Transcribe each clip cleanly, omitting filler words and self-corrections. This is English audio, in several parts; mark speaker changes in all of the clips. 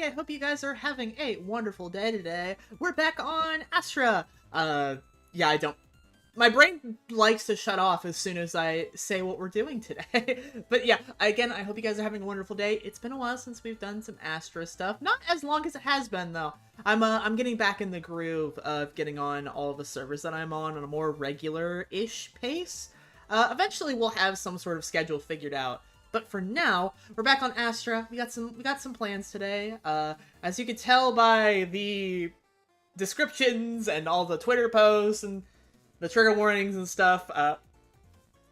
Speaker 1: I hope you guys are having a wonderful day today. We're back on ASTRA. Yeah, I don't... My brain likes to shut off as soon as I say what we're doing today. But yeah, again, I hope you guys are having a wonderful day. It's been a while since we've done some ASTRA stuff. Not as long as it has been, though. I'm getting back in the groove of getting on all the servers that I'm on a more regular-ish pace. Eventually, we'll have some sort of schedule figured out. But for now, we're back on ASTRA. We got some plans today. As you can tell by the descriptions and all the Twitter posts and the trigger warnings and stuff,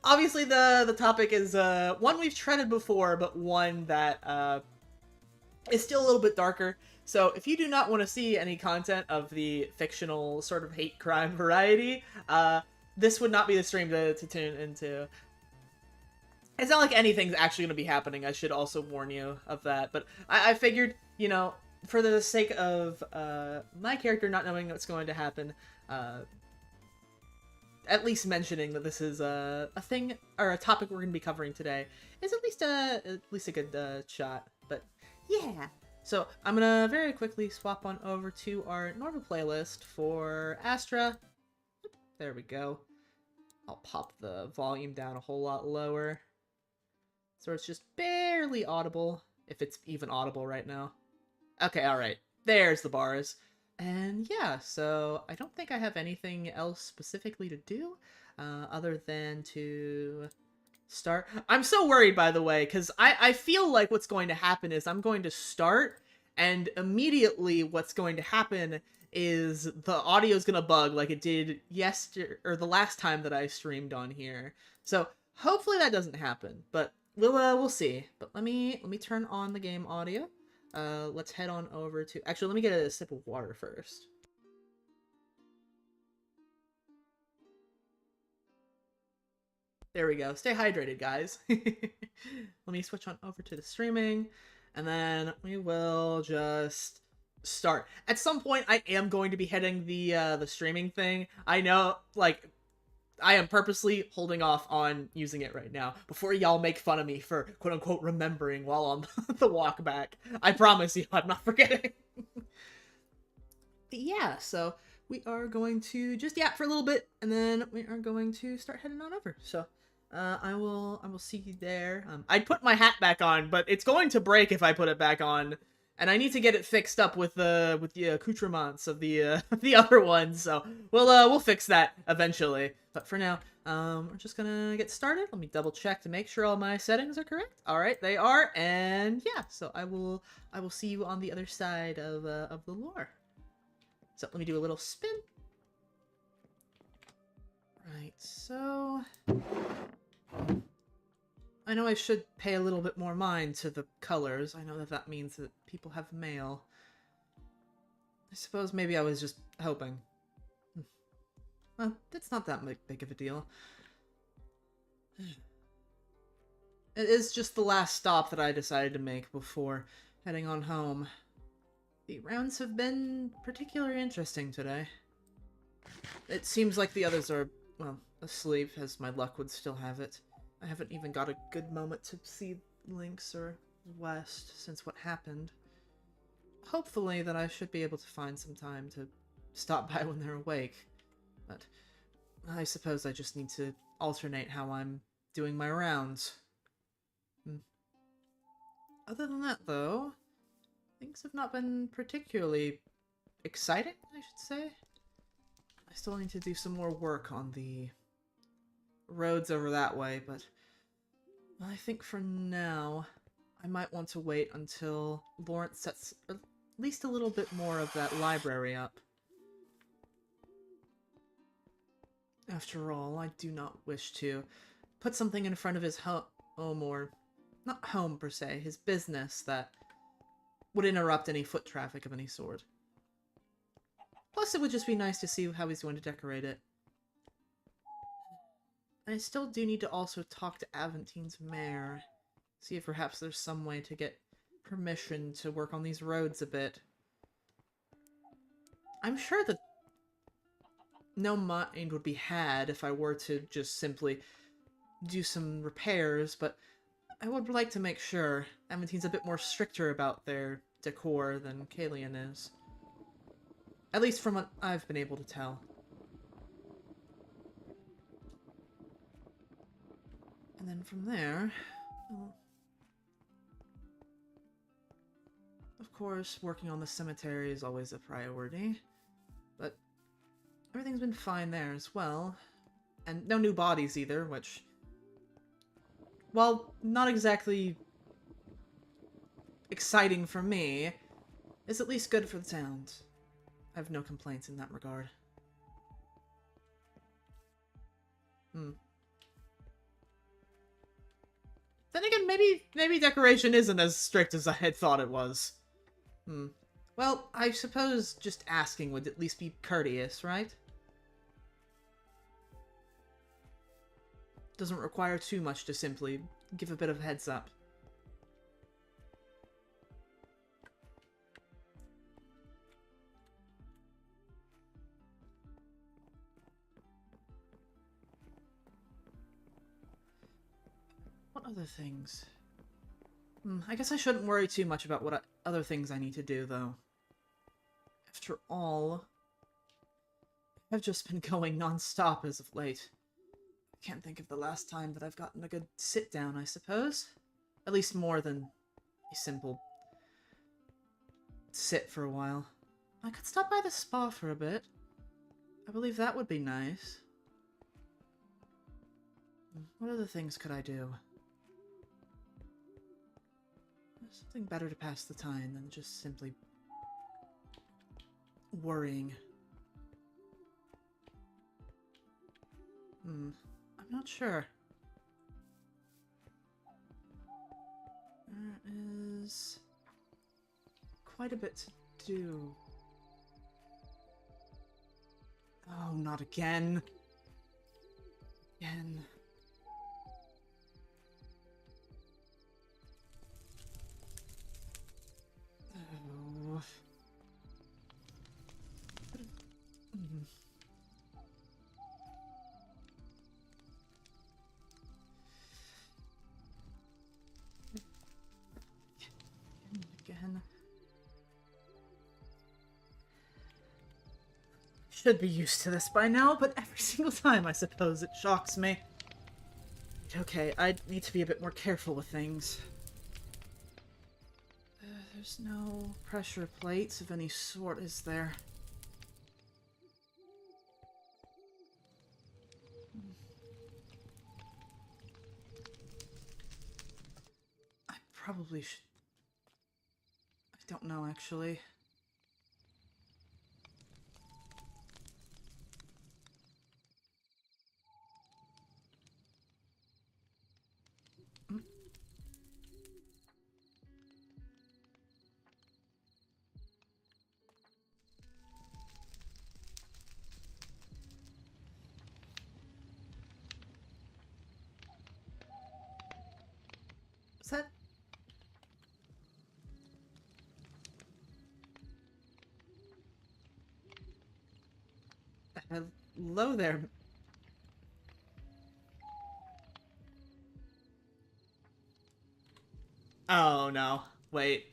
Speaker 1: obviously the topic is one we've treaded before, but one that is still a little bit darker. So if you do not want to see any content of the fictional sort of hate crime variety, this would not be the stream to tune into. It's not like anything's actually going to be happening, I should also warn you of that. But I figured, you know, for the sake of my character not knowing what's going to happen, at least mentioning that this is a thing, or a topic we're going to be covering today, is at least a good shot. But yeah. So I'm going to very quickly swap on over to our normal playlist for ASTRA. There we go. I'll pop the volume down a whole lot lower, so it's just barely audible, if it's even audible right now. Okay, alright. There's the bars. And yeah, so I don't think I have anything else specifically to do, other than to start. I'm so worried, by the way, because I feel like what's going to happen is I'm going to start, and immediately what's going to happen is the audio's gonna bug like it did yesterday, or the last time that I streamed on here. So hopefully that doesn't happen, but we'll see. But let me turn on the game audio. Let's head on over to... Actually, let me get a sip of water first. There we go. Stay hydrated, guys. Let me switch on over to the streaming, and then we will just start. At some point, I am going to be hitting the streaming thing. I know, like, I am purposely holding off on using it right now before y'all make fun of me for quote-unquote remembering while on the walk back. I promise you, I'm not forgetting. Yeah, so we are going to just yap for a little bit, and then we are going to start heading on over. So I will see you there. I'd put my hat back on, but it's going to break if I put it back on. And I need to get it fixed up with the accoutrements of the the other ones, so we'll fix that eventually. But for now, we're just gonna get started. Let me double check to make sure all my settings are correct. All right, they are, and yeah. So I will see you on the other side of the lore. So let me do a little spin. Right, so I know I should pay a little bit more mind to the colors. I know that means that people have mail. I suppose maybe I was just hoping. Well, it's not that big of a deal. It is just the last stop that I decided to make before heading on home. The rounds have been particularly interesting today. It seems like the others are, well, asleep, as my luck would still have it. I haven't even got a good moment to see Lynx or West since what happened. Hopefully that I should be able to find some time to stop by when they're awake. But I suppose I just need to alternate how I'm doing my rounds. Other than that, though, things have not been particularly exciting, I should say. I still need to do some more work on the roads over that way, but I think for now I might want to wait until Lawrence sets at least a little bit more of that library up. After all, I do not wish to put something in front of his home, or not home per se, his business, that would interrupt any foot traffic of any sort. Plus, it would just be nice to see how he's going to decorate it. I still do need to also talk to Aventin's mayor. See if perhaps there's some way to get permission to work on these roads a bit. I'm sure that no mind would be had if I were to just simply do some repairs, but I would like to make sure Aventin's a bit more stricter about their decor than Kalian is. At least from what I've been able to tell. And then from there... well, of course, working on the cemetery is always a priority. But everything's been fine there as well. And no new bodies either, which... well, not exactly exciting for me, is at least good for the towns. I have no complaints in that regard. Then again, maybe decoration isn't as strict as I had thought it was. Well, I suppose just asking would at least be courteous, right? Doesn't require too much to simply give a bit of a heads up. What other things? I guess I shouldn't worry too much about what other things I need to do, though. After all, I've just been going non-stop as of late. I can't think of the last time that I've gotten a good sit-down, I suppose. At least more than a simple sit for a while. I could stop by the spa for a bit. I believe that would be nice. What other things could I do? Something better to pass the time than just simply worrying. I'm not sure. There is quite a bit to do. Oh, not again. Again. Oh. Again. Should be used to this by now, but every single time I suppose it shocks me. Okay, I need to be a bit more careful with things. There's no pressure plates of any sort, is there? I probably should... I don't know, actually. Is that... Hello there. Oh no. Wait.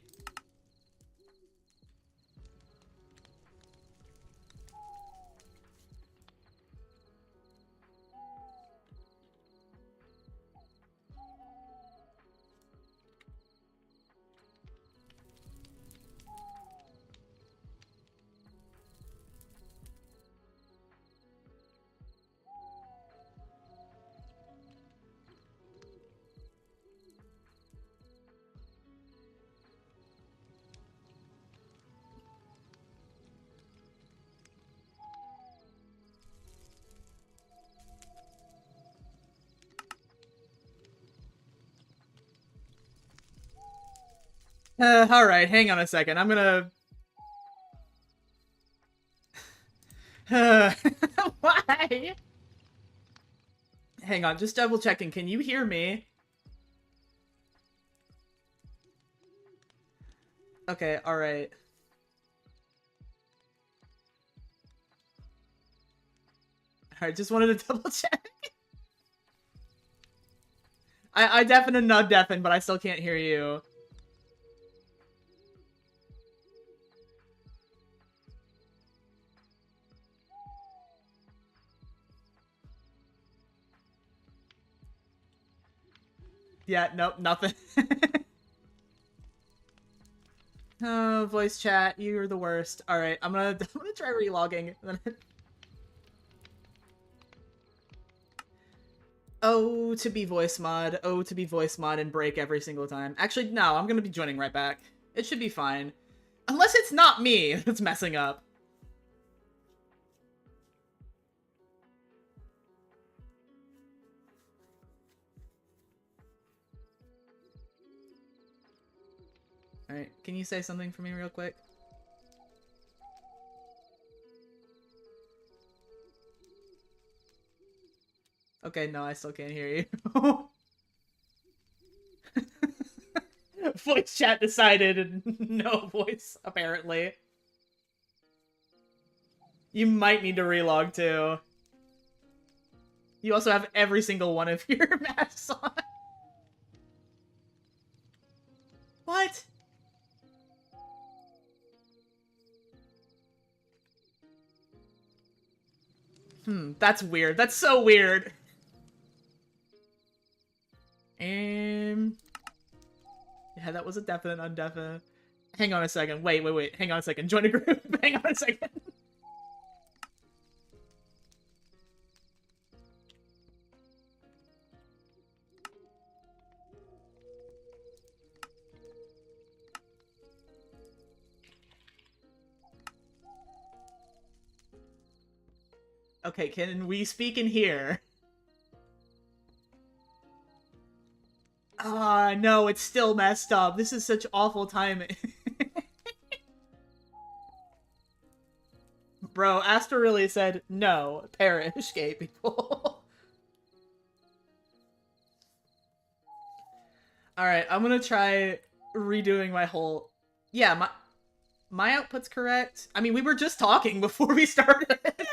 Speaker 1: Alright, hang on a second. I'm gonna... Why? Hang on, just double checking. Can you hear me? Okay, alright. Alright, just wanted to double check. I deafen and not deafen, but I still can't hear you. Yeah, nope, nothing. Oh, voice chat, you're the worst. Alright, I'm gonna try relogging. Oh, to be voice mod. Oh, to be voice mod and break every single time. Actually, no, I'm gonna be joining right back. It should be fine. Unless it's not me that's messing up. Alright, can you say something for me real quick? Okay, no, I still can't hear you. Voice chat decided and no voice, apparently. You might need to relog too. You also have every single one of your masks on. What? That's weird. That's so weird. Yeah, that was a definite undefinite. Hang on a second. Wait. Hang on a second. Join a group. Hang on a second. Okay, can we speak in here? Ah, no, it's still messed up. This is such awful timing. Bro, ASTRA really said, no, perish, gay people. Alright, I'm gonna try redoing my whole... Yeah, my output's correct. I mean, we were just talking before we started. Yeah, I know!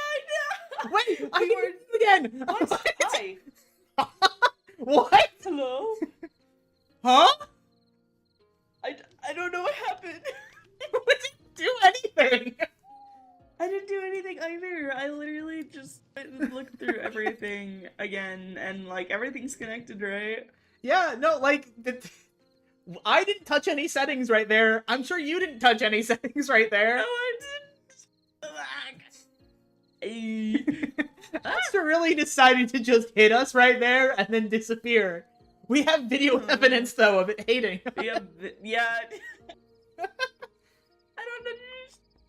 Speaker 1: Wait, I can do it again!
Speaker 2: What? Hi!
Speaker 1: What?
Speaker 2: Hello?
Speaker 1: Huh?
Speaker 2: I don't know what happened.
Speaker 1: We didn't do anything!
Speaker 2: I didn't do anything either. I literally just looked through everything again, and like everything's connected, right?
Speaker 1: Yeah, no, like I didn't touch any settings right there. I'm sure you didn't touch any settings right there.
Speaker 2: No, I didn't.
Speaker 1: Astra really decided to just hit us right there and then disappear. We have video evidence though of it hating.
Speaker 2: Yeah. I don't know.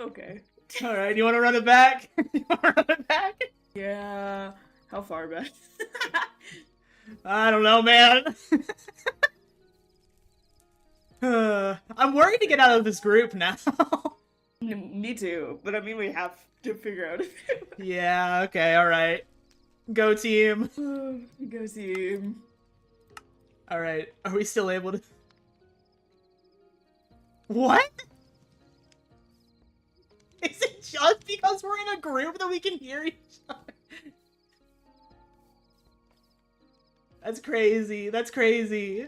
Speaker 2: Okay.
Speaker 1: All right, you want to run it back? You want to run it back?
Speaker 2: Yeah. How far back?
Speaker 1: I don't know, man. I'm worried to get out of this group now.
Speaker 2: Me too, but I mean we have to figure out.
Speaker 1: Yeah. Okay. All right. Go team.
Speaker 2: Go team.
Speaker 1: All right. Are we still able to? What? Is it just because we're in a group that we can hear each other? That's crazy. That's crazy.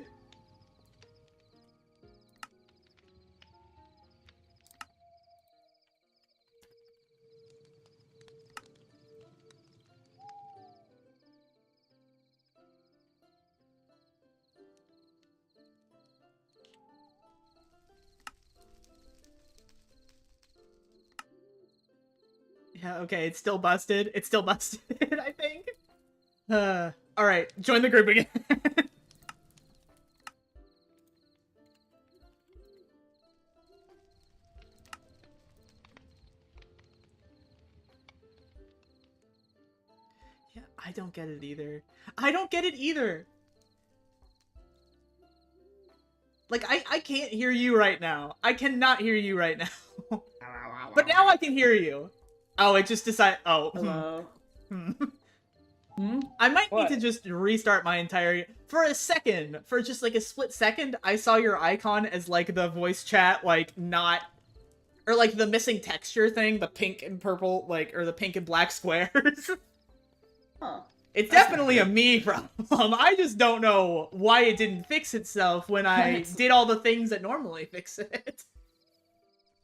Speaker 1: Yeah, okay, it's still busted. It's still busted, I think. Alright, join the group again. Yeah, I don't get it either. I don't get it either! Like, I can't hear you right now. I cannot hear you right now. But now I can hear you. Oh, it just decided. Oh.
Speaker 2: Hello.
Speaker 1: I might need to just restart my entire. For a second, for just like a split second, I saw your icon as like the voice chat, like not. Or like the missing texture thing, the pink and purple, like, or the pink and black squares.
Speaker 2: Huh.
Speaker 1: It's definitely a me problem. I just don't know why it didn't fix itself when I did all the things that normally fix it.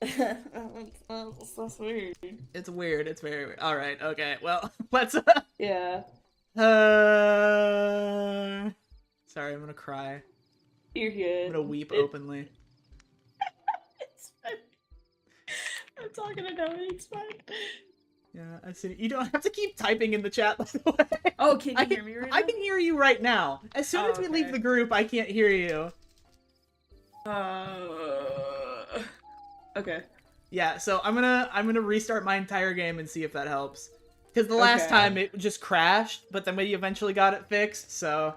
Speaker 2: That's weird.
Speaker 1: It's weird. It's very weird. All right. Okay. Well, let's.
Speaker 2: Yeah.
Speaker 1: Sorry, Sorry, I'm gonna cry.
Speaker 2: You're good.
Speaker 1: I'm gonna weep openly.
Speaker 2: It's fine. I'm talking to no, it's fine.
Speaker 1: Yeah, I see. You don't have to keep typing in the chat, by the way.
Speaker 2: Oh, can you hear me right now?
Speaker 1: I can hear you right now. As soon as we leave the group, I can't hear you.
Speaker 2: Okay.
Speaker 1: Yeah, so I'm gonna restart my entire game and see if that helps. Because the last time it just crashed, but then we eventually got it fixed, so...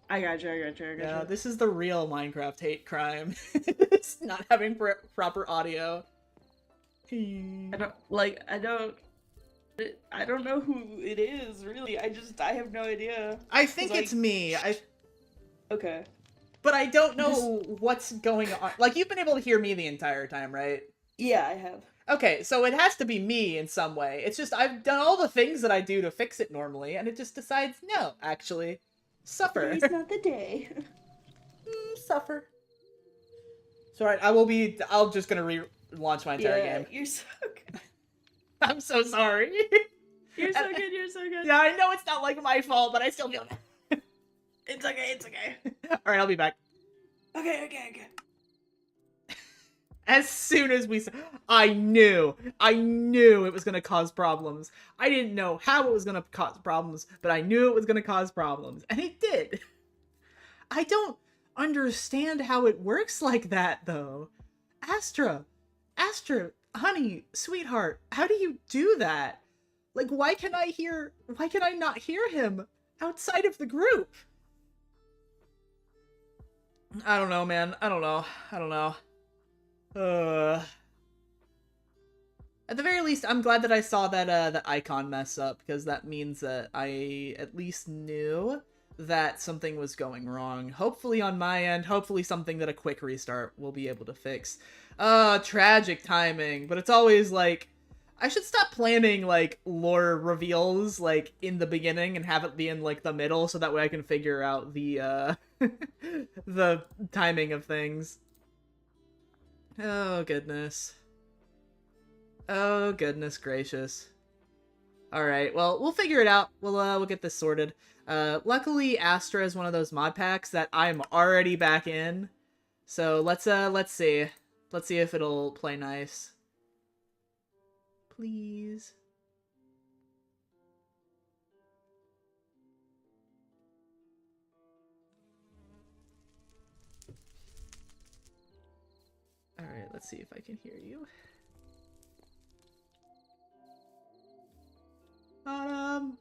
Speaker 2: I gotcha.
Speaker 1: Yeah, this is the real Minecraft hate crime. It's not having proper audio.
Speaker 2: I don't know who it is, really. I have no idea.
Speaker 1: I think it's me.
Speaker 2: Okay.
Speaker 1: But I don't know what's going on. Like, you've been able to hear me the entire time, right?
Speaker 2: Yeah, I have.
Speaker 1: Okay, so it has to be me in some way. It's just I've done all the things that I do to fix it normally, and it just decides, no, actually, suffer.
Speaker 2: Today's not the day.
Speaker 1: Suffer. It's alright, I'm just gonna relaunch my entire game.
Speaker 2: You're so good.
Speaker 1: I'm so sorry.
Speaker 2: You're so good.
Speaker 1: Yeah, I know it's not like my fault, but I still feel bad.
Speaker 2: It's okay.
Speaker 1: Alright, I'll be back.
Speaker 2: Okay.
Speaker 1: As soon as I knew it was gonna cause problems. I didn't know how it was gonna cause problems, but I knew it was gonna cause problems. And it did. I don't understand how it works like that, though. Astra, honey, sweetheart, how do you do that? Like, why can I not hear him outside of the group? I don't know, man. I don't know. At the very least, I'm glad that I saw that icon mess up, because that means that I at least knew that something was going wrong. Hopefully on my end, hopefully something that a quick restart will be able to fix. Tragic timing, but it's always like, I should stop planning, like, lore reveals, like, in the beginning and have it be in, like, the middle, so that way I can figure out the, the timing of things. Oh, goodness. Oh, goodness gracious. Alright, well, we'll figure it out. We'll get this sorted. Luckily, Astra is one of those mod packs that I'm already back in. So, let's see. Let's see if it'll play nice. Please. Alright, let's see if I can hear you. Autumn!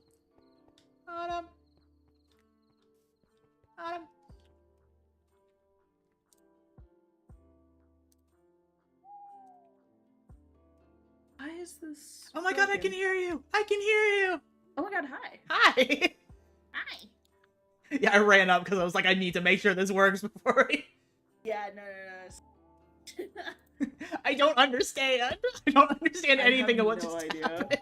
Speaker 2: Why is this?
Speaker 1: Oh my god, I can hear you! I can hear you!
Speaker 2: Oh my god, hi.
Speaker 1: Hi!
Speaker 2: Hi.
Speaker 1: Yeah, I ran up because I was like, I need to make sure this works before I...
Speaker 2: Yeah, no.
Speaker 1: I don't understand. I don't understand anything of what just happened.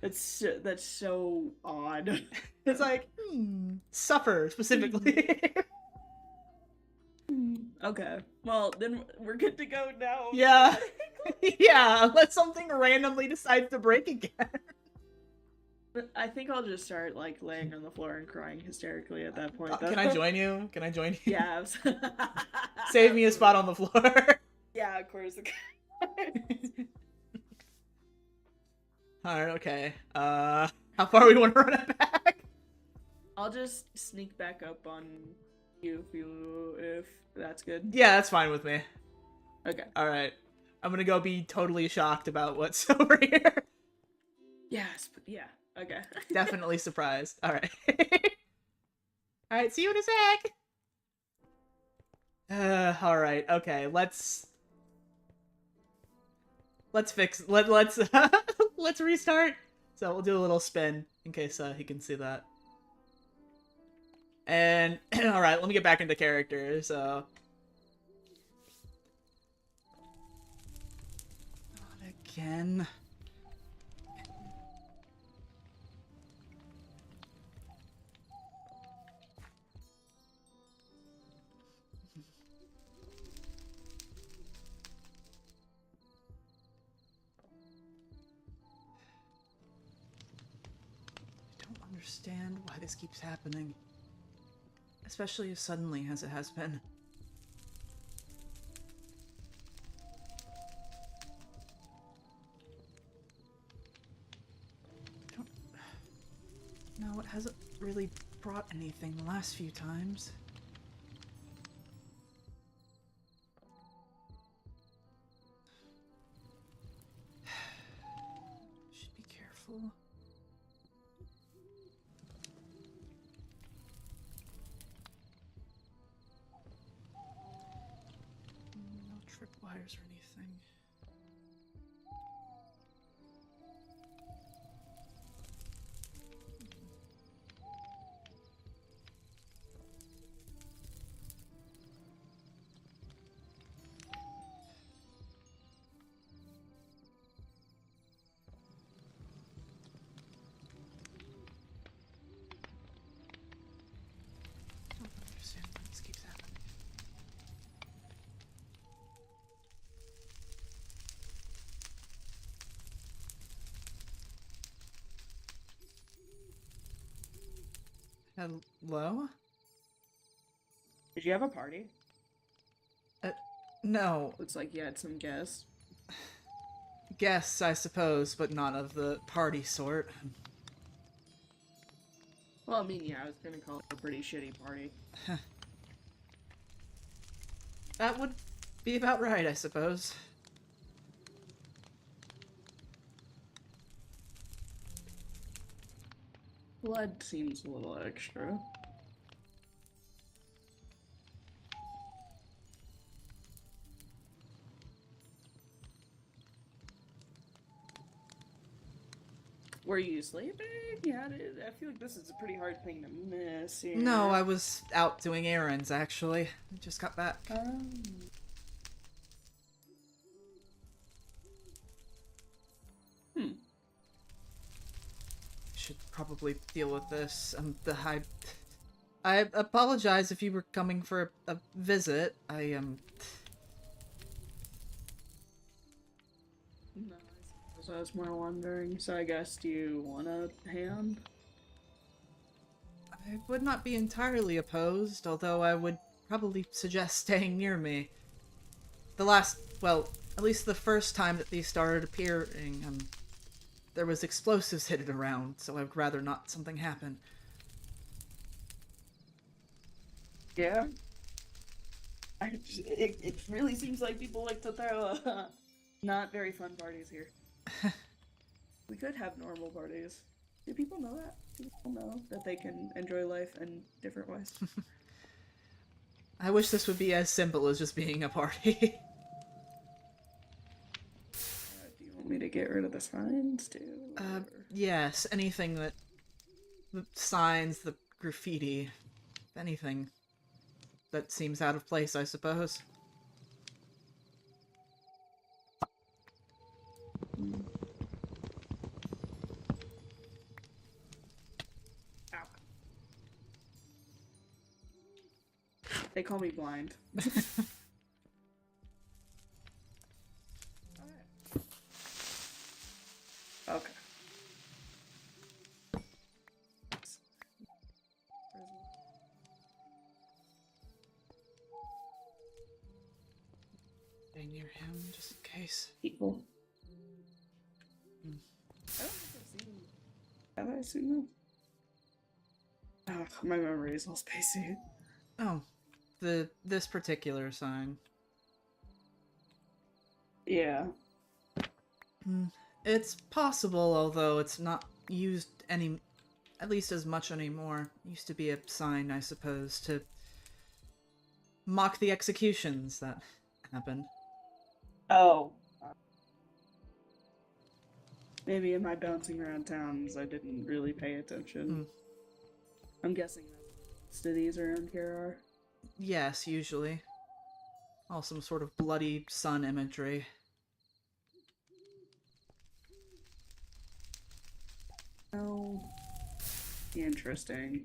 Speaker 2: That's so odd.
Speaker 1: It's like, suffer, specifically.
Speaker 2: Okay. Well, then we're good to go now.
Speaker 1: Yeah. Yeah, unless something randomly decides to break again.
Speaker 2: I think I'll just start, like, laying on the floor and crying hysterically at that point.
Speaker 1: Can I join you?
Speaker 2: Yeah.
Speaker 1: Save me a spot on the floor.
Speaker 2: Yeah, of course.
Speaker 1: Alright, okay. How far we want to run it back?
Speaker 2: I'll just sneak back up on you if that's good.
Speaker 1: Yeah, that's fine with me.
Speaker 2: Okay.
Speaker 1: Alright. I'm gonna go be totally shocked about what's over here.
Speaker 2: Yes, yeah. Okay.
Speaker 1: Definitely surprised. Alright. Alright, see you in a sec! Alright, okay, let's let's restart. So we'll do a little spin in case he can see that. And alright, let me get back into character, so not again. Understand why this keeps happening. especially as suddenly as it has been. No, it hasn't really brought anything the last few times. Should be careful. No tripwires or anything. I don't understand why this keeps happening. Hello?
Speaker 2: Did you have a party?
Speaker 1: No.
Speaker 2: Looks like you had some guests.
Speaker 1: Guests, I suppose, but not of the party sort.
Speaker 2: Well, I mean, yeah, I was gonna call it a pretty shitty party.
Speaker 1: That would be about right, I suppose.
Speaker 2: Blood seems a little extra. Were you sleeping? Yeah, I feel like this is a pretty hard thing to miss here.
Speaker 1: No, I was out doing errands, actually. I just got back. Should probably deal with this. I apologize if you were coming for a visit.
Speaker 2: No, I suppose I was more wondering. So I guess, do you want a hand?
Speaker 1: I would not be entirely opposed, although I would probably suggest staying near me. Well, at least the first time that these started appearing, there was explosives hidden around, so I'd rather not something happen.
Speaker 2: Yeah. It really seems like people like to throw not very fun parties here. We could have normal parties. Do people know that? Do people know that they can enjoy life in different ways?
Speaker 1: I wish this would be as simple as just being a party.
Speaker 2: Do you want me to get rid of the signs too?
Speaker 1: Yes, anything that... The signs, the graffiti, anything that seems out of place, I suppose.
Speaker 2: Ow. They call me blind. Okay.
Speaker 1: Stay near him, just in case.
Speaker 2: People. I don't think I've seen them. Have I seen them? Oh, my memory is all spacey.
Speaker 1: Oh, this particular sign.
Speaker 2: Yeah.
Speaker 1: It's possible, although it's not used at least as much anymore. It used to be a sign, I suppose, to mock the executions that happened.
Speaker 2: Oh. Maybe in my bouncing around towns, I didn't really pay attention. I'm guessing most of these around here are.
Speaker 1: Yes, usually. All some sort of bloody sun imagery.
Speaker 2: Oh. Interesting.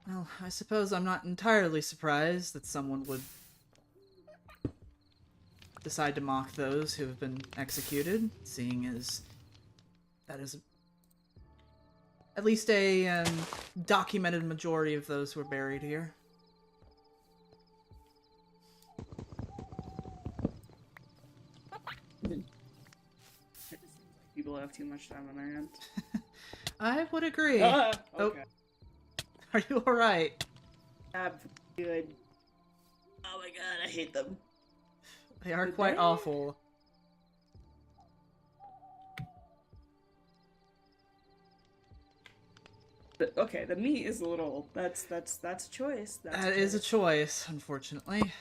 Speaker 1: Well, I suppose I'm not entirely surprised that someone would decide to mock those who have been executed, seeing as that is at least a documented majority of those were buried here.
Speaker 2: People have too much time on their hands.
Speaker 1: I would agree.
Speaker 2: Okay.
Speaker 1: Oh. Are you alright?
Speaker 2: I'm good. Oh my god, I hate them.
Speaker 1: They are
Speaker 2: Did
Speaker 1: quite
Speaker 2: they?
Speaker 1: awful.
Speaker 2: Okay, the meat is a little. That's a choice.
Speaker 1: That is a choice, unfortunately.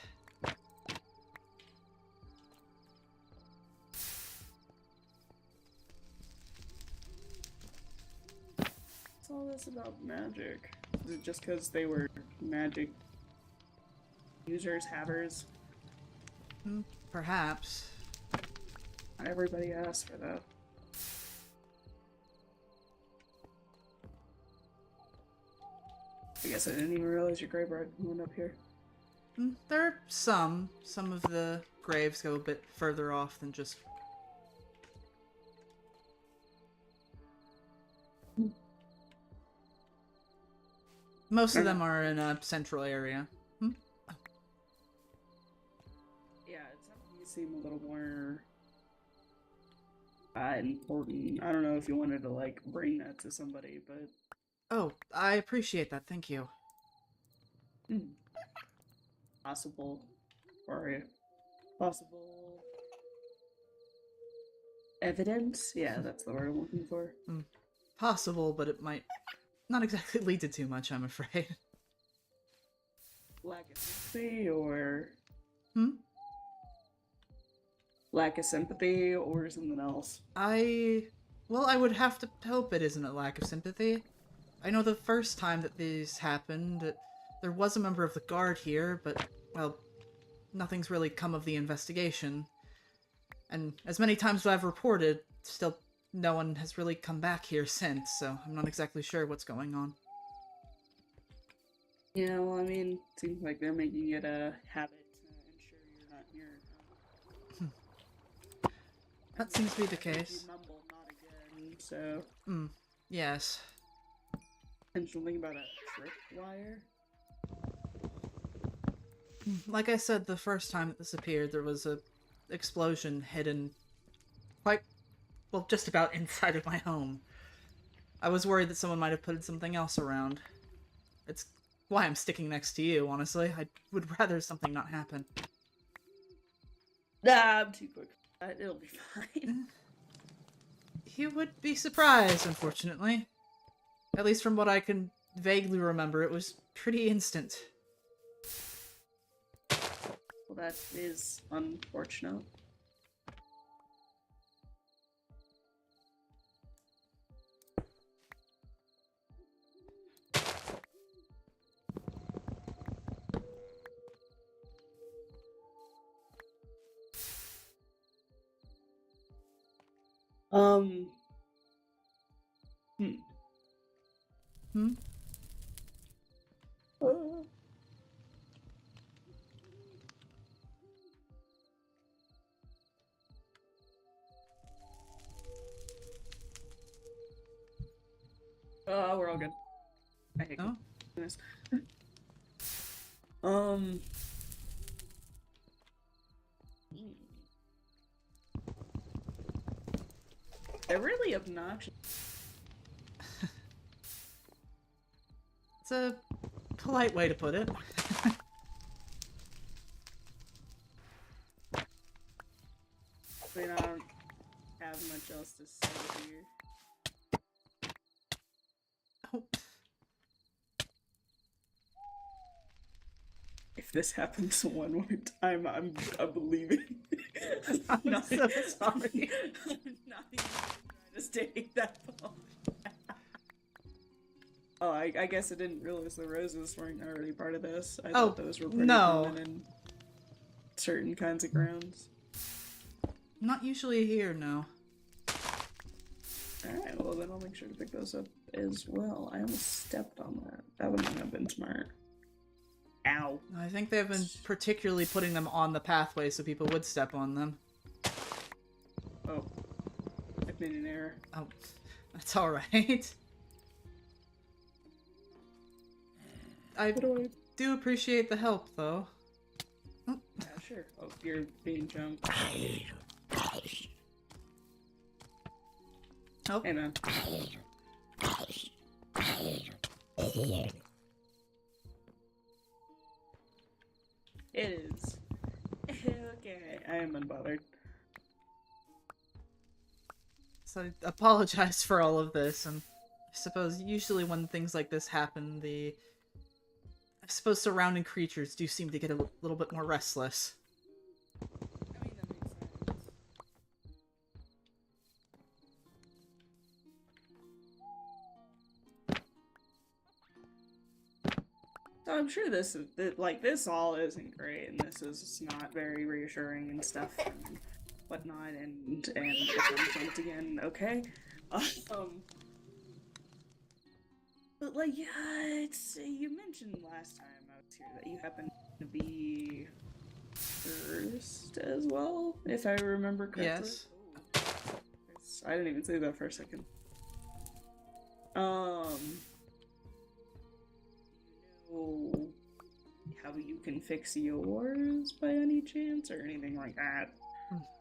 Speaker 2: What's all this about magic? Is it just because they were magic users, havers?
Speaker 1: Perhaps.
Speaker 2: Not everybody asked for that. I guess I didn't even realize your graveyard went up here.
Speaker 1: There are some. Some of the graves go a bit further off than just... Most of them are in a central area.
Speaker 2: Yeah, some of these seem a little more important. I don't know if you wanted to, like, bring that to somebody, but...
Speaker 1: Oh, I appreciate that, thank you.
Speaker 2: Possible. Or possible... evidence? Yeah, that's the word I'm looking for.
Speaker 1: Possible, but it might not exactly lead to too much, I'm afraid.
Speaker 2: Lack of sympathy, or... Lack of sympathy, or something else?
Speaker 1: Well, I would have to hope it isn't a lack of sympathy. I know the first time that these happened, there was a member of the guard here, but, well, nothing's really come of the investigation. And as many times as I've reported, still no one has really come back here since, so I'm not exactly sure what's going on.
Speaker 2: Yeah, well, I mean, it seems like they're making it a habit to ensure you're not here.
Speaker 1: That seems to be the case.
Speaker 2: You mumble, not again, so...
Speaker 1: Yes.
Speaker 2: And something about a tripwire?
Speaker 1: Like I said, the first time that this appeared, there was a explosion hidden quite, well, just about inside of my home. I was worried that someone might have put something else around. It's why I'm sticking next to you, honestly. I would rather something not happen.
Speaker 2: Nah, I'm too quick for that. It'll be fine.
Speaker 1: You would be surprised, unfortunately. At least from what I can vaguely remember, it was pretty instant.
Speaker 2: Well, that is unfortunate. We're all good. I hate this. They're really obnoxious.
Speaker 1: It's a polite way to put it.
Speaker 2: I mean, I don't have much else to say here.
Speaker 1: Oh.
Speaker 2: If this happens one more time, I'm leaving.
Speaker 1: I'm not so sorry.
Speaker 2: I'm not even trying to stay that long. Oh, I guess I didn't realize the roses weren't already part of this. I thought those were pretty common in certain kinds of grounds.
Speaker 1: Not usually here, no.
Speaker 2: Alright, well then I'll make sure to pick those up as well. I almost stepped on that. That would not have been smart. Ow.
Speaker 1: I think they've been particularly putting them on the pathway so people would step on them.
Speaker 2: Oh. I've made an error.
Speaker 1: Oh, that's alright. I
Speaker 2: What do I...
Speaker 1: do appreciate the help, though. Oh,
Speaker 2: Yeah, sure. Oh, you're being jumped.
Speaker 1: oh.
Speaker 2: Hey, man. It is. Okay, I am unbothered.
Speaker 1: So I apologize for all of this, and I suppose usually when things like this happen, I suppose surrounding creatures do seem to get a little bit more restless.
Speaker 2: I mean, that makes sense. So I'm sure this is this all isn't great, and this is not very reassuring and stuff and whatnot, and if I'm jumped again, okay. Um, but like, yeah, it's you mentioned last time I was here that you happen to be cursed as well, if I remember correctly.
Speaker 1: Yes.
Speaker 2: I didn't even say that for a second. You know how you can fix yours by any chance or anything like that?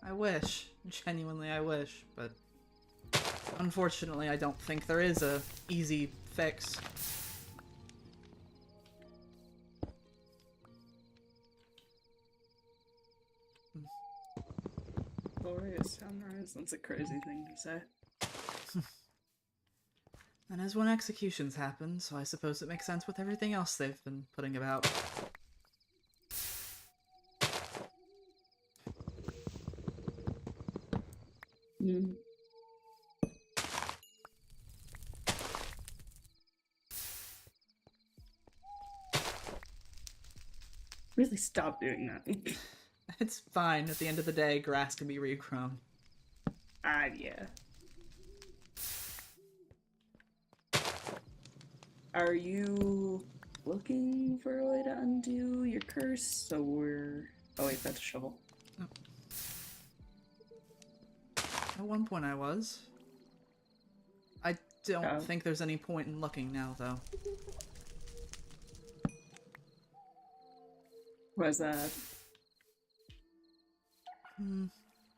Speaker 1: I wish. Genuinely, I wish, but unfortunately, I don't think there is a easy fix.
Speaker 2: Glorious sunrise. That's a crazy thing to say.
Speaker 1: And as when executions happen, so I suppose it makes sense with everything else they've been putting about.
Speaker 2: Mm. Really stop doing that.
Speaker 1: It's fine. At the end of the day, grass can be regrown.
Speaker 2: Yeah. Are you looking for a way to undo your curse? Oh wait, that's a shovel.
Speaker 1: Oh. At one point I was. I don't think there's any point in looking now, though.
Speaker 2: Why's that?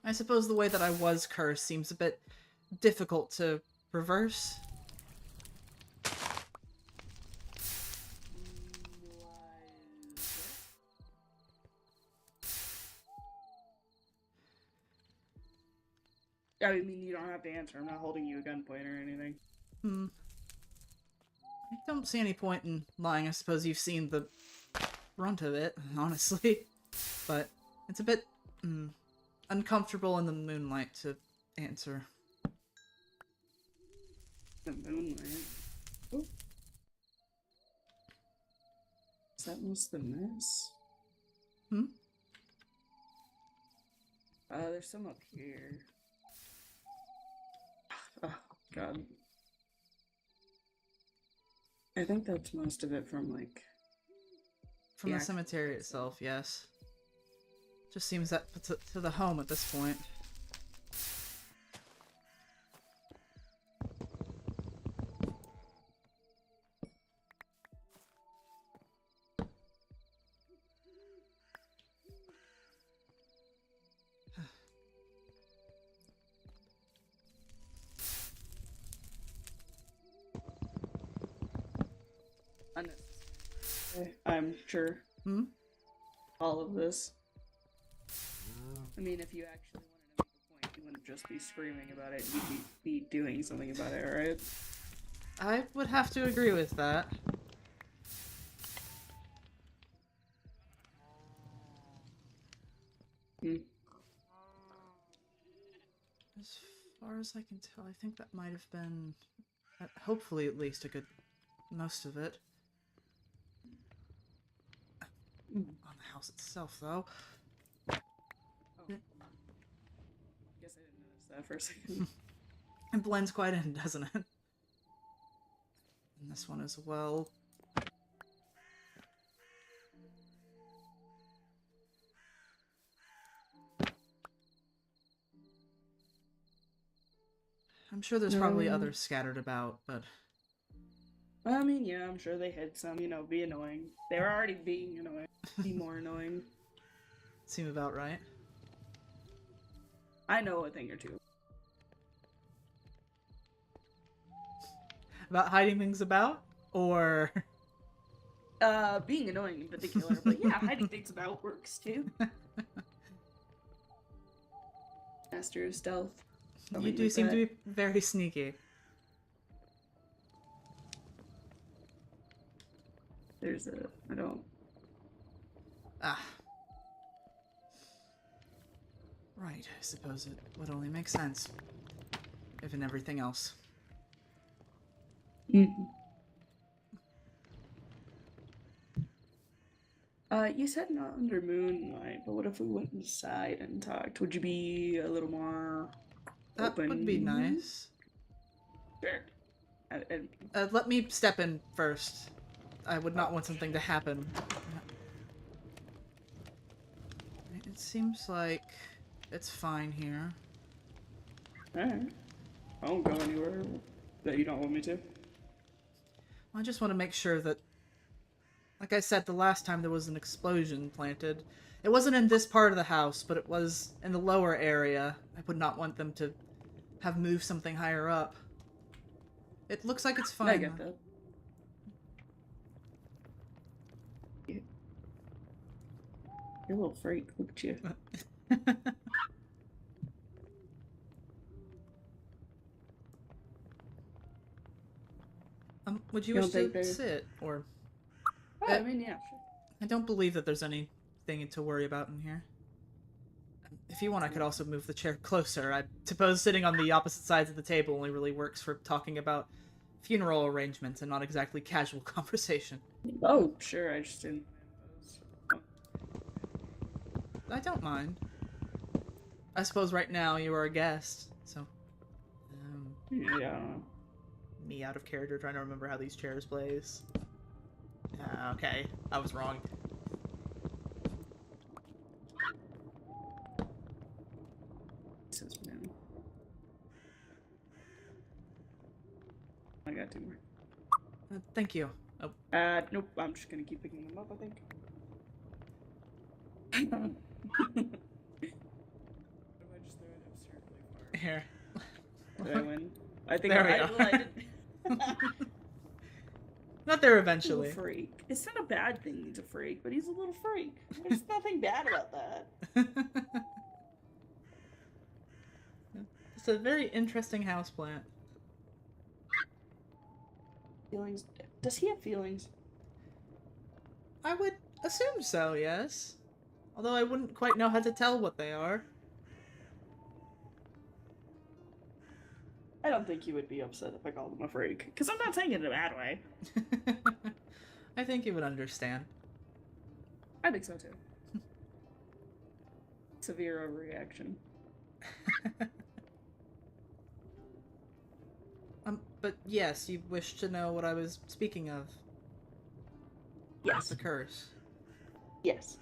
Speaker 1: I suppose the way that I was cursed seems a bit difficult to reverse.
Speaker 2: I mean, you don't have to answer. I'm not holding you a gunpoint or anything.
Speaker 1: I don't see any point in lying. I suppose you've seen the brunt of it, honestly. But it's a bit uncomfortable in the moonlight to answer.
Speaker 2: The moonlight. Oh. Is that most the mess? There's some up here. Oh, God. I think that's most of it from, like...
Speaker 1: From the cemetery itself, yes. Just seems that to the home at this point.
Speaker 2: I'm sure.
Speaker 1: Hmm?
Speaker 2: All of this. I mean, if you actually wanted to make a point, you wouldn't just be screaming about it, you'd be doing something about it, right?
Speaker 1: I would have to agree with that. As far as I can tell, I think that might have been, hopefully at least, a good most of it. On the house itself, though.
Speaker 2: Oh. Guess I didn't notice that for a second.
Speaker 1: It blends quite in, doesn't it? And this one as well. I'm sure there's probably others scattered about, but
Speaker 2: I mean, yeah, I'm sure they hid some, you know, be annoying. They were already being annoying. Be more annoying.
Speaker 1: Seem about right.
Speaker 2: I know a thing or two.
Speaker 1: About hiding things about? Or...
Speaker 2: Being annoying in particular, but yeah, hiding things about works too. Master of stealth.
Speaker 1: You
Speaker 2: Something
Speaker 1: do
Speaker 2: like
Speaker 1: seem
Speaker 2: that.
Speaker 1: to be very sneaky.
Speaker 2: There's a... I don't...
Speaker 1: Ah. Right, I suppose it would only make sense. If in everything else.
Speaker 2: Mm-hmm. You said not under moonlight, but what if we went inside and talked? Would you be a little more
Speaker 1: That
Speaker 2: open?
Speaker 1: would be nice.
Speaker 2: Sure.
Speaker 1: Let me step in first. I would not want something to happen. It seems like it's fine here.
Speaker 2: Alright. I won't go anywhere that you don't want me to.
Speaker 1: I just want to make sure that, like I said the last time there was an explosion planted, it wasn't in this part of the house, but it was in the lower area. I would not want them to have moved something higher up. It looks like it's fine.
Speaker 2: I get that. You're a little freak, look at you.
Speaker 1: Would you
Speaker 2: You
Speaker 1: wish
Speaker 2: don't think
Speaker 1: to
Speaker 2: there's...
Speaker 1: sit, or...
Speaker 2: Oh, I mean, yeah, sure.
Speaker 1: I don't believe that there's anything to worry about in here. If you want, I could also move the chair closer. I suppose sitting on the opposite sides of the table only really works for talking about funeral arrangements and not exactly casual conversation.
Speaker 2: Oh, sure, I just didn't...
Speaker 1: I don't mind. I suppose right now you are a guest, so...
Speaker 2: Yeah.
Speaker 1: Me out of character trying to remember how these chairs plays. Okay, I was wrong.
Speaker 2: I got two more.
Speaker 1: Thank you. Oh.
Speaker 2: Nope, I'm just gonna keep picking them up, I think. What if I just throw it absurdly far?
Speaker 1: Here.
Speaker 2: Did I win? I think
Speaker 1: There we
Speaker 2: I
Speaker 1: go.
Speaker 2: did.
Speaker 1: Not there
Speaker 2: He's a
Speaker 1: eventually.
Speaker 2: little freak. It's not a bad thing he's a freak, but he's a little freak. There's nothing bad about that.
Speaker 1: It's a very interesting houseplant.
Speaker 2: Feelings? Does he have feelings?
Speaker 1: I would assume so, yes. Although I wouldn't quite know how to tell what they are.
Speaker 2: I don't think he would be upset if I called him a freak. Because I'm not saying it in a bad way.
Speaker 1: I think you would understand.
Speaker 2: I think so too. Severe overreaction.
Speaker 1: But yes, you wish to know what I was speaking of.
Speaker 2: Yes.
Speaker 1: The curse.
Speaker 2: Yes.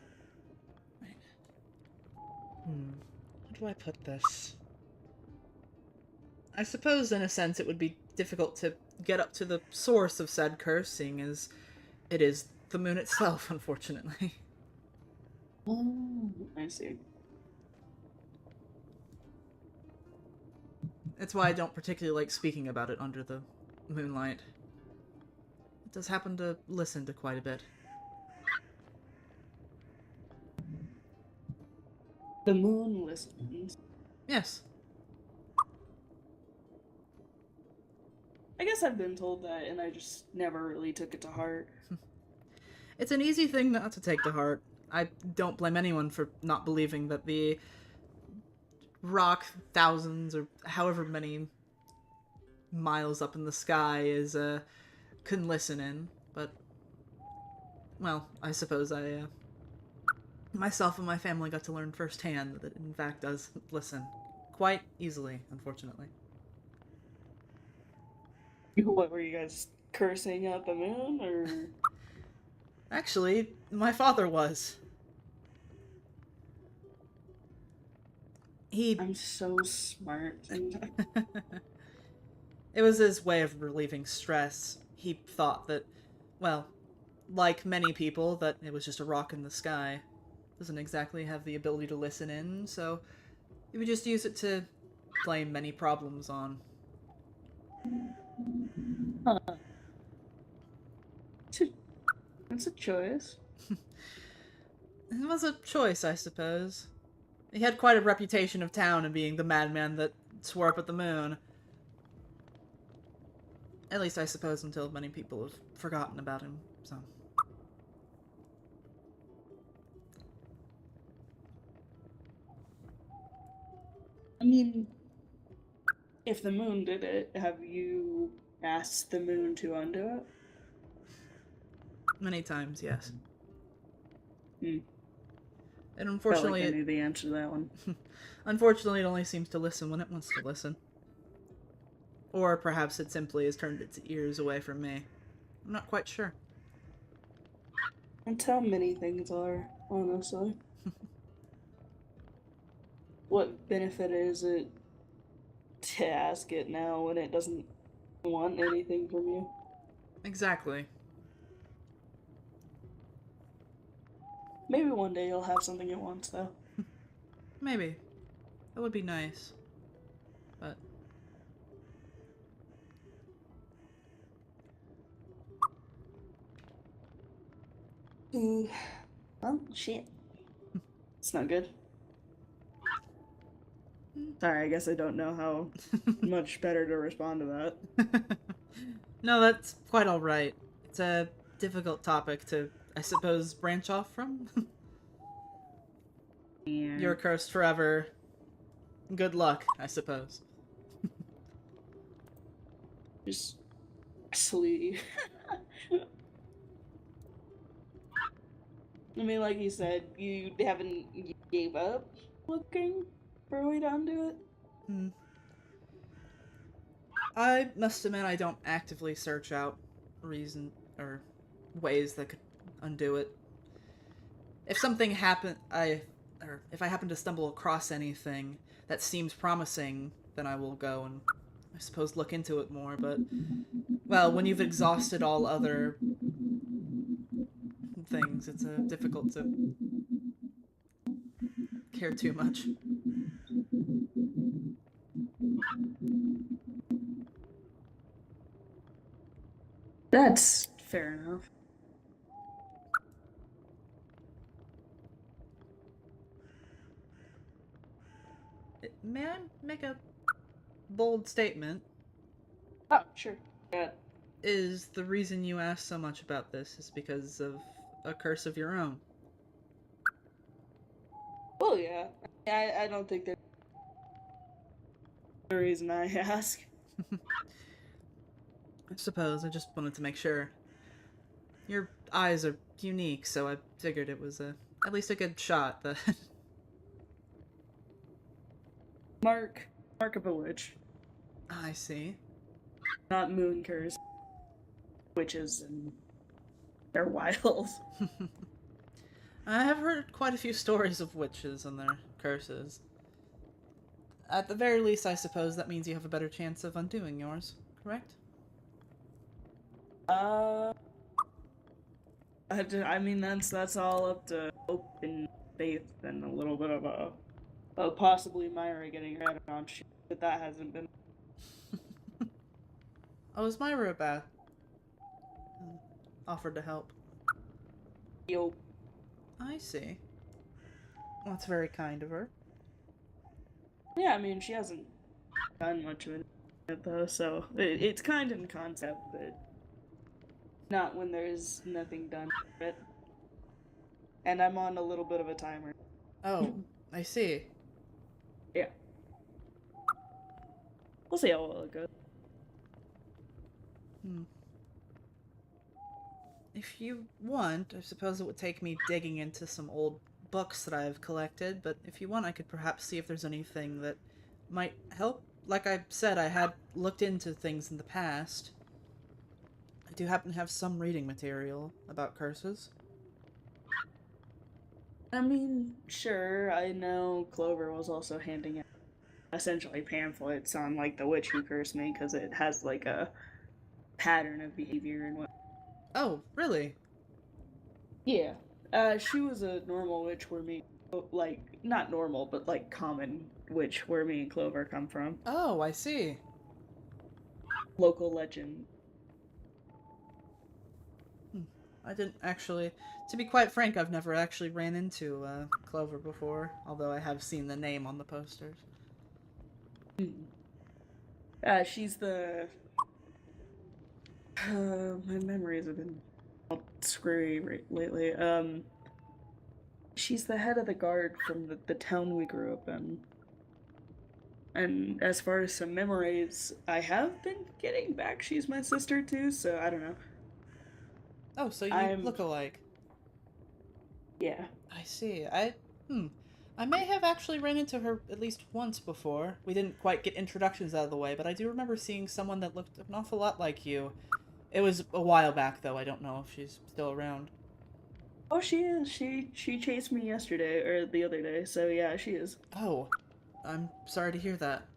Speaker 1: Right. How do I put this? I suppose, in a sense, it would be difficult to get up to the source of said curse, seeing as it is the moon itself, unfortunately.
Speaker 2: Oh, I see.
Speaker 1: It's why I don't particularly like speaking about it under the moonlight. It does happen to listen to quite a bit.
Speaker 2: The moon listens.
Speaker 1: Yes.
Speaker 2: I guess I've been told that, and I just never really took it to heart.
Speaker 1: It's an easy thing not to take to heart. I don't blame anyone for not believing that the rock thousands or however many miles up in the sky is can listen in, but well, I suppose I myself and my family got to learn firsthand that it in fact does listen quite easily, unfortunately.
Speaker 2: What were you guys cursing at the moon, or?
Speaker 1: Actually, my father was.
Speaker 2: I'm so smart.
Speaker 1: It was his way of relieving stress. he thought that, well, like many people, that it was just a rock in the sky. Doesn't exactly have the ability to listen in, so he would just use it to blame many problems on.
Speaker 2: Huh. It's a choice.
Speaker 1: It was a choice, I suppose. He had quite a reputation of town of being the madman that swore up at the moon. At least I suppose until many people have forgotten about him, so.
Speaker 2: I mean, if the moon did it, have you asked the moon to undo it?
Speaker 1: Many times, yes.
Speaker 2: Hmm.
Speaker 1: And
Speaker 2: Felt like
Speaker 1: unfortunately,
Speaker 2: I knew the answer to that one.
Speaker 1: unfortunately, it only seems to listen when it wants to listen. Or perhaps it simply has turned its ears away from me. I'm not quite sure.
Speaker 2: That's how many things are, honestly. What benefit is it to ask it now when it doesn't want anything from you?
Speaker 1: Exactly.
Speaker 2: Maybe one day you'll have something it wants, though.
Speaker 1: Maybe. That would be nice. But
Speaker 2: Ooh. Well, shit. It's not good. Sorry, I guess I don't know how much better to respond to that.
Speaker 1: no, that's quite alright. It's a difficult topic to, I suppose, branch off from. You're cursed forever. Good luck, I suppose.
Speaker 2: Just sleep. I mean, like you said, you gave up looking for a way to undo it?
Speaker 1: Hmm. I must admit I don't actively search out reason or ways that could undo it. If something happen or if I happen to stumble across anything that seems promising, then I will go and I suppose look into it more, but well, when you've exhausted all other things, it's difficult to care too much.
Speaker 2: That's fair enough.
Speaker 1: May I make a bold statement?
Speaker 2: Oh, sure. Yeah.
Speaker 1: Is the reason you asked so much about this is because of a curse of your own?
Speaker 2: Well, yeah. I don't think there's a reason I ask.
Speaker 1: I suppose I just wanted to make sure. Your eyes are unique, so I figured it was at least a good shot. That
Speaker 2: Mark of a witch.
Speaker 1: I see.
Speaker 2: Not moon curse. Witches and they're wild.
Speaker 1: I have heard quite a few stories of witches and their curses. At the very least, I suppose that means you have a better chance of undoing yours, correct?
Speaker 2: Uh, I mean that's all up to hope and faith and a little bit of possibly Myra getting her head on shit, but that hasn't been.
Speaker 1: Oh, is Myra back? Offered to help.
Speaker 2: Yo,
Speaker 1: I see. Well, that's very kind of her.
Speaker 2: yeah, I mean she hasn't done much of it though, so it's kind in concept, but not when there's nothing done for it. And I'm on a little bit of a timer.
Speaker 1: Oh, I see.
Speaker 2: Yeah, we'll see how well it goes.
Speaker 1: Hmm. If you want, I suppose it would take me digging into some old books that I've collected, but if you want, I could perhaps see if there's anything that might help. Like I said, I had looked into things in the past. I do happen to have some reading material about curses.
Speaker 2: I mean, sure, I know Clover was also handing out essentially pamphlets on like the witch who cursed me because it has like a pattern of behavior and what.
Speaker 1: Oh, really?
Speaker 2: Yeah. She was a normal witch where me, like, not normal, but like common witch where me and Clover come from.
Speaker 1: Oh, I see.
Speaker 2: Local legend.
Speaker 1: Hmm. I didn't actually. To be quite frank, I've never actually ran into Clover before, although I have seen the name on the posters.
Speaker 2: Mm. She's the. My memories have been all screwy lately. She's the head of the guard from the town we grew up in. And as far as some memories I have been getting back, she's my sister too, so I don't know.
Speaker 1: Oh, so you
Speaker 2: I'm.
Speaker 1: look alike.
Speaker 2: Yeah.
Speaker 1: I see. I may have actually ran into her at least once before. We didn't quite get introductions out of the way, but I do remember seeing someone that looked an awful lot like you. It was a while back, though. I don't know if she's still around.
Speaker 2: Oh, she is. She chased me yesterday, or the other day, so yeah, she is.
Speaker 1: Oh, I'm sorry to hear that.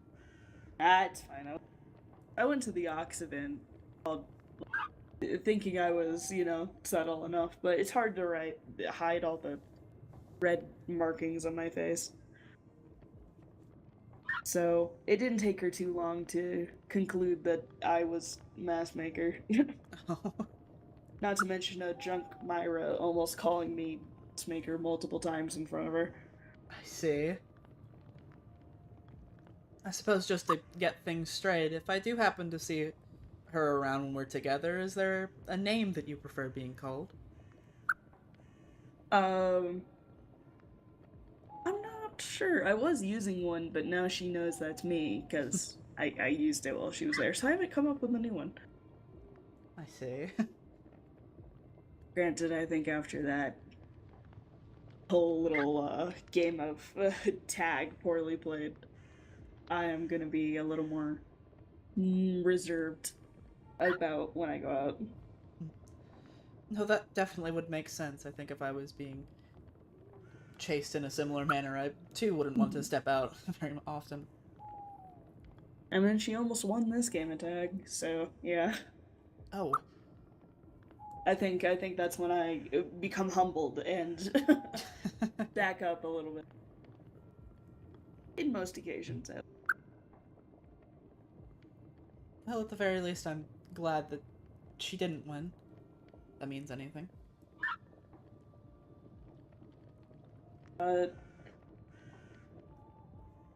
Speaker 2: Ah, it's fine. I went to the Ox event thinking I was, subtle enough, but it's hard to hide all the red markings on my face. So it didn't take her too long to conclude that I was mask maker.
Speaker 1: Oh,
Speaker 2: Not to mention a drunk Myra almost calling me mask maker multiple times in front of her.
Speaker 1: I see. I suppose just to get things straight, if I do happen to see her around when we're together, is there a name that you prefer being called?
Speaker 2: Um, I'm not sure. I was using one, but now she knows that's me because I used it while she was there, so I haven't come up with a new one.
Speaker 1: I see.
Speaker 2: Granted, I think after that whole little game of tag poorly played, I am gonna be a little more reserved about when I go out.
Speaker 1: No, that definitely would make sense. I think if I was being chased in a similar manner, I too wouldn't want to step out very often.
Speaker 2: And then she almost won this game of tag, so yeah.
Speaker 1: Oh.
Speaker 2: I think that's when I become humbled and back up a little bit. In most occasions.
Speaker 1: Well, at the very least, I'm glad that she didn't win. That means anything.
Speaker 2: Uh,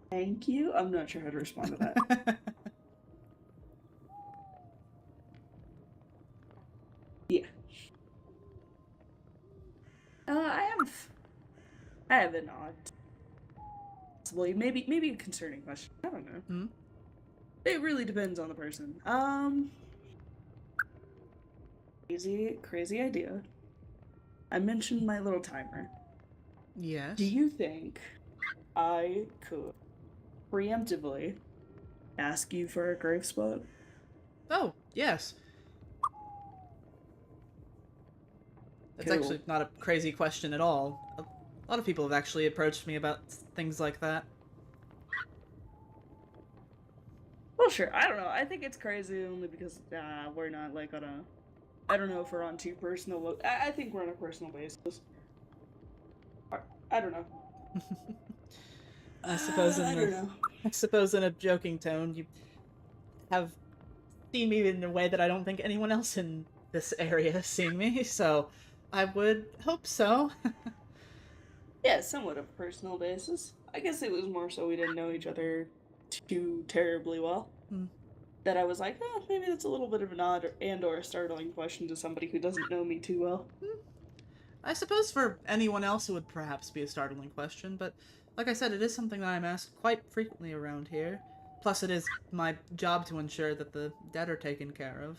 Speaker 2: thank you. I'm not sure how to respond to that. Yeah. I have an odd, possibly maybe a concerning question. I don't know.
Speaker 1: Hmm?
Speaker 2: It really depends on the person. Crazy idea. I mentioned my little timer.
Speaker 1: Yes.
Speaker 2: Do you think I could preemptively ask you for a grave spot?
Speaker 1: Oh, yes. That's
Speaker 2: Cool.
Speaker 1: actually not a crazy question at all. A lot of people have actually approached me about things like that.
Speaker 2: Well, sure. I don't know. I think it's crazy only because we're not like on a. I don't know if we're on too personal. I think we're on a personal basis. I don't know.
Speaker 1: I suppose
Speaker 2: I don't know.
Speaker 1: I suppose in a joking tone, you have seen me in a way that I don't think anyone else in this area has seen me, so I would hope so.
Speaker 2: Yeah, somewhat of a personal basis. I guess it was more so we didn't know each other too terribly well.
Speaker 1: Hmm.
Speaker 2: That I was like, oh, maybe that's a little bit of an odd or a startling question to somebody who doesn't know me too well.
Speaker 1: I suppose for anyone else it would perhaps be a startling question, but like I said, it is something that I'm asked quite frequently around here. Plus, it is my job to ensure that the dead are taken care of.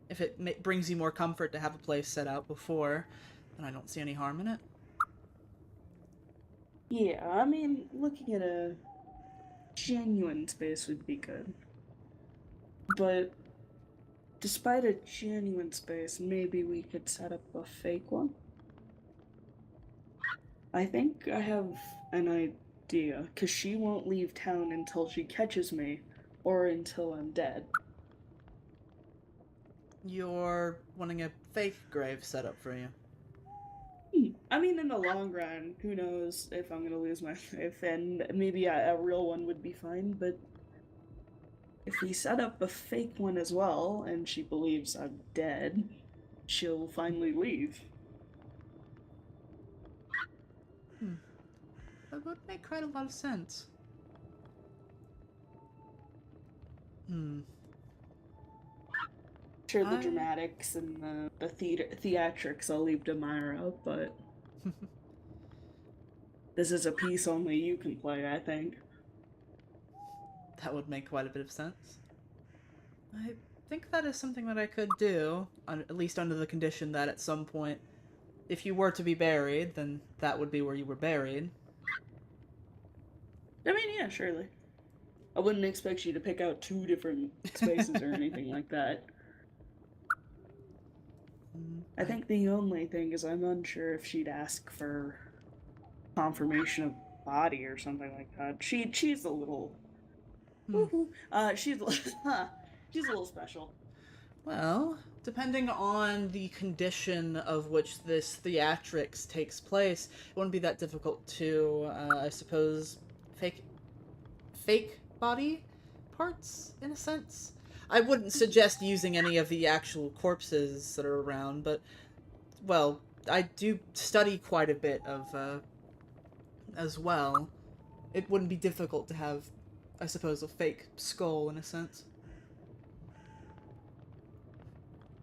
Speaker 1: If it brings you more comfort to have a place set out before, then I don't see any harm in it.
Speaker 2: Yeah, I mean, looking at a genuine space would be good. But despite a genuine space, maybe we could set up a fake one. I think I have an idea, because she won't leave town until she catches me, or until I'm dead.
Speaker 1: you're wanting a fake grave set up for you.
Speaker 2: I mean, in the long run, who knows if I'm gonna lose my life, and maybe a real one would be fine, but if we set up a fake one as well, and she believes I'm dead, she'll finally leave.
Speaker 1: That would make quite a lot of sense.
Speaker 2: Sure, the dramatics and the theatrics I'll leave to Myra, but this is a piece only you can play, I think.
Speaker 1: That would make quite a bit of sense. I think that is something that I could do, at least under the condition that at some point, if you were to be buried, then that would be where you were buried.
Speaker 2: I mean, yeah, surely. I wouldn't expect you to pick out 2 different spaces or anything like that. I think the only thing is I'm unsure if she'd ask for confirmation of body or something like that. She's a little she's a little special.
Speaker 1: Well, depending on the condition of which this theatrics takes place, it wouldn't be that difficult to, I suppose, fake body parts, in a sense. I wouldn't suggest using any of the actual corpses that are around, but, well, I do study quite a bit of, as well. It wouldn't be difficult to have, I suppose, a fake skull, in a sense.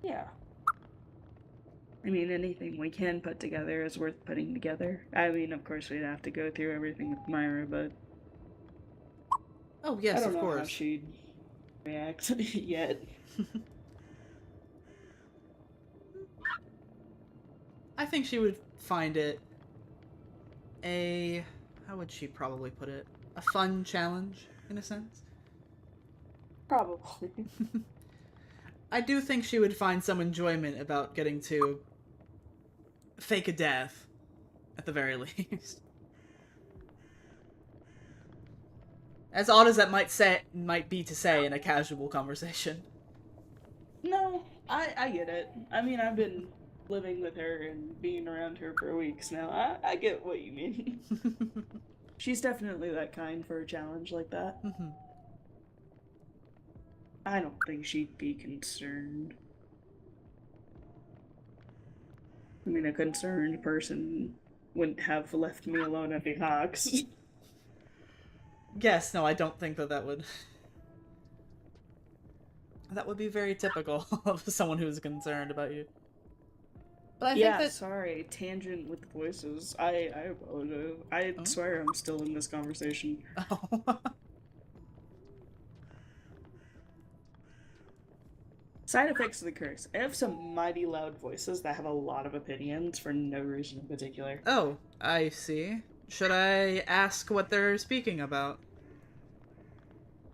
Speaker 2: Yeah. I mean, anything we can put together is worth putting together. I mean, of course, we'd have to go through everything with Myra, but...
Speaker 1: Oh, yes, of course.
Speaker 2: I don't know how she'd react yet.
Speaker 1: I think she would find it a... how would she probably put it? A fun challenge, in a sense?
Speaker 2: Probably.
Speaker 1: I do think she would find some enjoyment about getting to fake a death, at the very least. As odd as that might be to say in a casual conversation.
Speaker 2: No, I get it. I mean, I've been living with her and being around her for weeks now. I get what you mean. She's definitely that kind for a challenge like that. I don't think she'd be concerned. I mean, a concerned person wouldn't have left me alone at the Hawks.
Speaker 1: Yes, no, I don't think that would... that would be very typical of someone who's concerned about you. But I think that...
Speaker 2: sorry, tangent with the voices. I apologize. I swear I'm still in this conversation.
Speaker 1: Oh.
Speaker 2: Side effects of the curse. I have some mighty loud voices that have a lot of opinions for no reason in particular.
Speaker 1: Oh, I see. Should I ask what they're speaking about?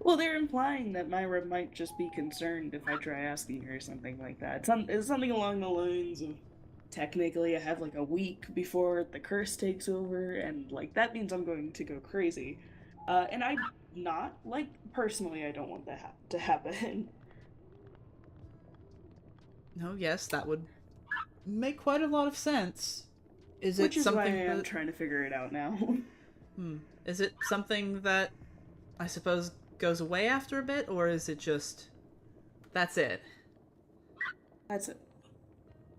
Speaker 2: Well, they're implying that Myra might just be concerned if I try asking her something like that. It's something along the lines of, technically I have like a week before the curse takes over, and like that means I'm going to go crazy. And I'm not, like, personally I don't want that to happen.
Speaker 1: No, yes, that would make quite a lot of sense.
Speaker 2: Which is why I'm trying to figure it out now.
Speaker 1: Is it something that, I suppose, goes away after a bit, or is it just... that's it?
Speaker 2: That's it.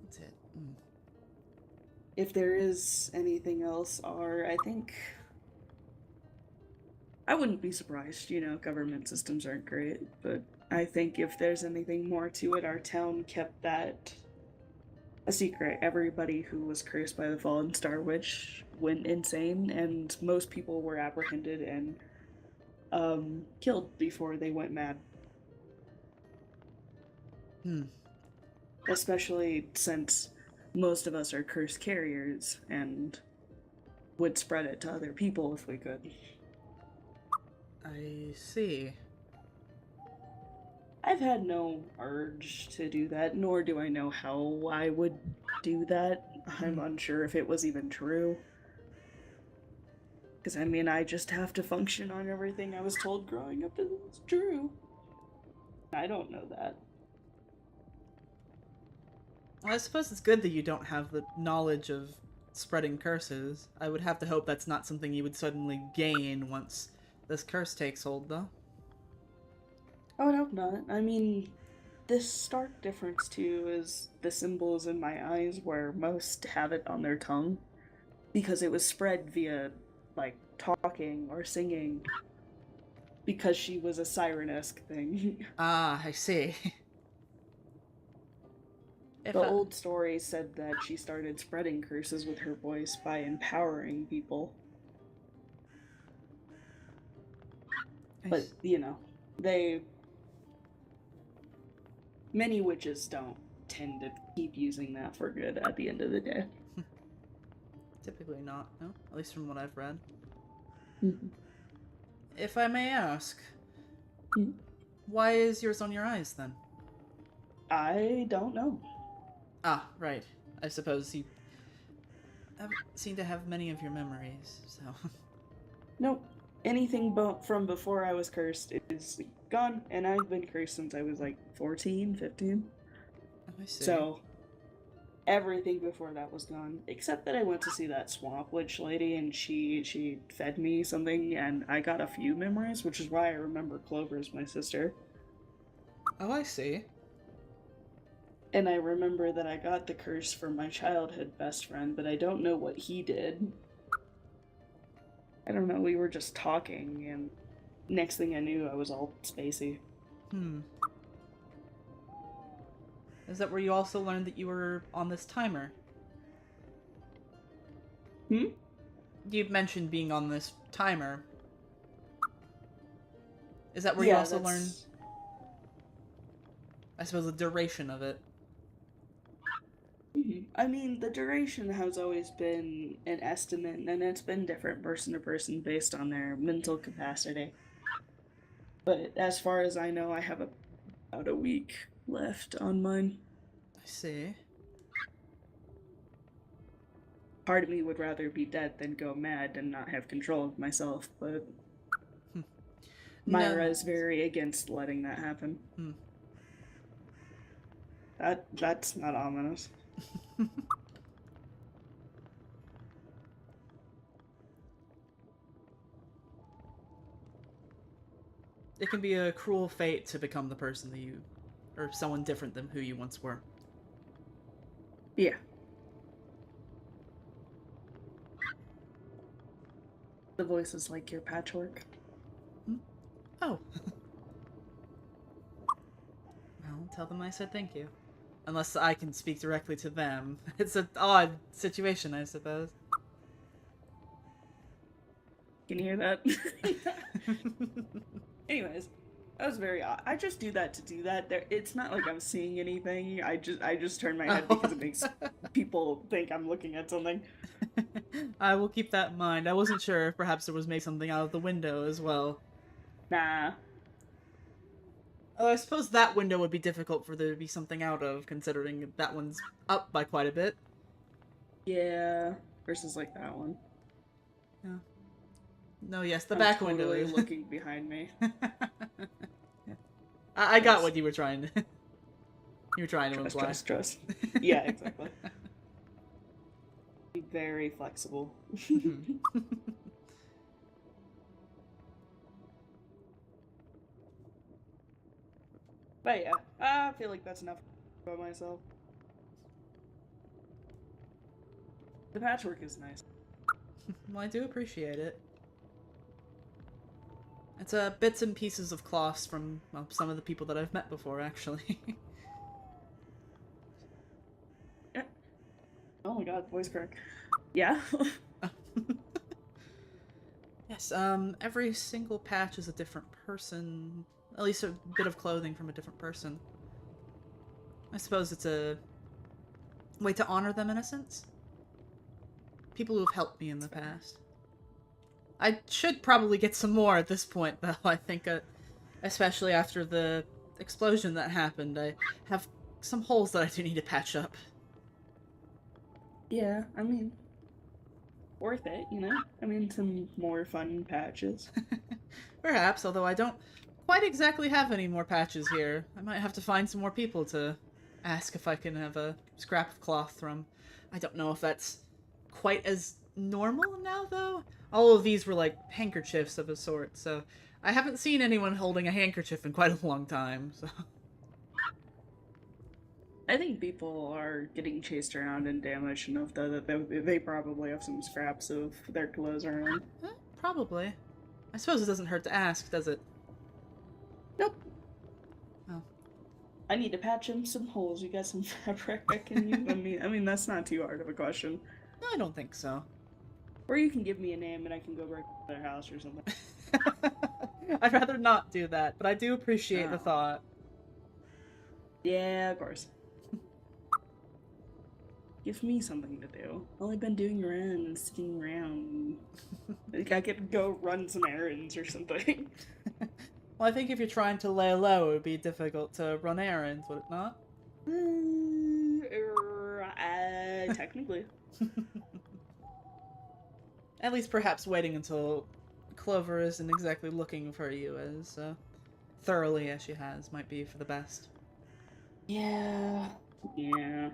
Speaker 1: That's it.
Speaker 2: If there is anything else, I think... I wouldn't be surprised, you know, government systems aren't great, but I think if there's anything more to it, our town kept that a secret. Everybody who was cursed by the Fallen Star Witch went insane, and most people were apprehended and killed before they went mad. Especially since most of us are curse carriers and would spread it to other people if we could.
Speaker 1: I see.
Speaker 2: I've had no urge to do that, nor do I know how I would do that. I'm unsure if it was even true. Because, I mean, I just have to function on everything I was told growing up is true. I don't know that.
Speaker 1: Well, I suppose it's good that you don't have the knowledge of spreading curses. I would have to hope that's not something you would suddenly gain once this curse takes hold, though.
Speaker 2: I would hope not. I mean, this stark difference too is the symbols in my eyes where most have it on their tongue because it was spread via like talking or singing because she was a siren-esque thing.
Speaker 1: Ah, I see. If
Speaker 2: The old story said that she started spreading curses with her voice by empowering people. But, you know, they... Many witches don't tend to keep using that for good at the end of the day.
Speaker 1: Typically not, no? At least from what I've read.
Speaker 2: Mm-hmm.
Speaker 1: If I may ask, why is yours on your eyes, then?
Speaker 2: I don't know.
Speaker 1: Ah, right. I suppose you seem to have many of your memories, so...
Speaker 2: Nope. Anything from before I was cursed is gone, and I've been cursed since I was like 14, 15.
Speaker 1: I see.
Speaker 2: So, everything before that was gone, except that I went to see that swamp witch lady, and she fed me something, and I got a few memories, which is why I remember Clover as my sister.
Speaker 1: Oh, I see.
Speaker 2: And I remember that I got the curse from my childhood best friend, but I don't know what he did. I don't know, we were just talking, and next thing I knew, I was all spacey.
Speaker 1: Is that where you also learned that you were on this timer? You mentioned being on this timer. Is that where you also learned, I suppose, the duration of it?
Speaker 2: I mean, the duration has always been an estimate, and it's been different person to person based on their mental capacity. But as far as I know, I have about a week left on mine.
Speaker 1: I see.
Speaker 2: Part of me would rather be dead than go mad and not have control of myself, but Myra is very against letting that happen. That's not ominous.
Speaker 1: It can be a cruel fate to become the person that you... or someone different than who you once were.
Speaker 2: Yeah. The voice is like your patchwork.
Speaker 1: Oh. Well, tell them I said thank you. Unless I can speak directly to them. It's an odd situation, I suppose.
Speaker 2: Can you hear that? Anyways, that was very odd. I just do that to do that. It's not like I'm seeing anything. I just turn my head because it makes people think I'm looking at something.
Speaker 1: I will keep that in mind. I wasn't sure if perhaps there was maybe something out of the window as well.
Speaker 2: Nah.
Speaker 1: I suppose that window would be difficult for there to be something out of, considering that one's up by quite a bit.
Speaker 2: Yeah, versus like that one.
Speaker 1: Yeah. No, yes, the back window
Speaker 2: is
Speaker 1: is
Speaker 2: looking behind me.
Speaker 1: I got what you were trying to. You were trying to imply.
Speaker 2: Trust. Yeah, exactly. Be very flexible. But yeah, I feel like that's enough about myself. The patchwork is nice.
Speaker 1: Well, I do appreciate it. It's bits and pieces of cloths from, well, some of the people that I've met before, actually.
Speaker 2: Yeah. Oh my god, voice crack. Yeah.
Speaker 1: Yes, every single patch is a different person. At least a bit of clothing from a different person. I suppose it's a way to honor them in a sense. People who have helped me in the past. I should probably get some more at this point, though, I think, especially after the explosion that happened. I have some holes that I do need to patch up.
Speaker 2: Yeah, I mean, worth it, you know? I mean, some more fun patches.
Speaker 1: Perhaps, although I don't quite exactly have any more patches here. I might have to find some more people to ask if I can have a scrap of cloth from. I don't know if that's quite as normal now, though. All of these were like handkerchiefs of a sort, so I haven't seen anyone holding a handkerchief in quite a long time, so.
Speaker 2: I think people are getting chased around and damaged enough, though, that they probably have some scraps of their clothes around.
Speaker 1: Probably. I suppose it doesn't hurt to ask, does it?
Speaker 2: Nope.
Speaker 1: Oh.
Speaker 2: I need to patch in some holes. You got some fabric I can use? I mean, that's not too hard of a question.
Speaker 1: No, I don't think so.
Speaker 2: Or you can give me a name and I can go break their house or something.
Speaker 1: I'd rather not do that, but I do appreciate the
Speaker 2: Oh.
Speaker 1: thought.
Speaker 2: Yeah, of course. Give me something to do. I've only been doing around and sitting around. Like I could go run some errands or something.
Speaker 1: Well, I think if you're trying to lay low, it would be difficult to run errands, would it not?
Speaker 2: Technically.
Speaker 1: At least perhaps waiting until Clover isn't exactly looking for you as thoroughly as she has might be for the best.
Speaker 2: Yeah. Yeah.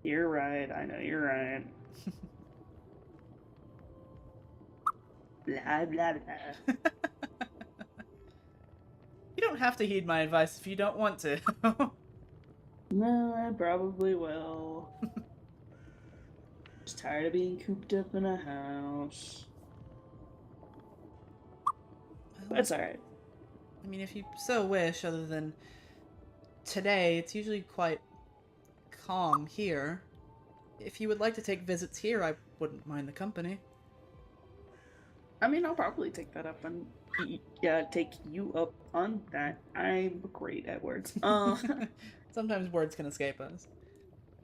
Speaker 2: You're right. I know you're right. Blah, blah, blah.
Speaker 1: You don't have to heed my advice if you don't want to.
Speaker 2: No, I probably will. Just tired of being cooped up in a house. That's alright.
Speaker 1: I mean, if you so wish, other than today, it's usually quite calm here. If you would like to take visits here, I wouldn't mind the company.
Speaker 2: I mean, I'll probably take that up and take you up on that. I'm great at words.
Speaker 1: Sometimes words can escape us.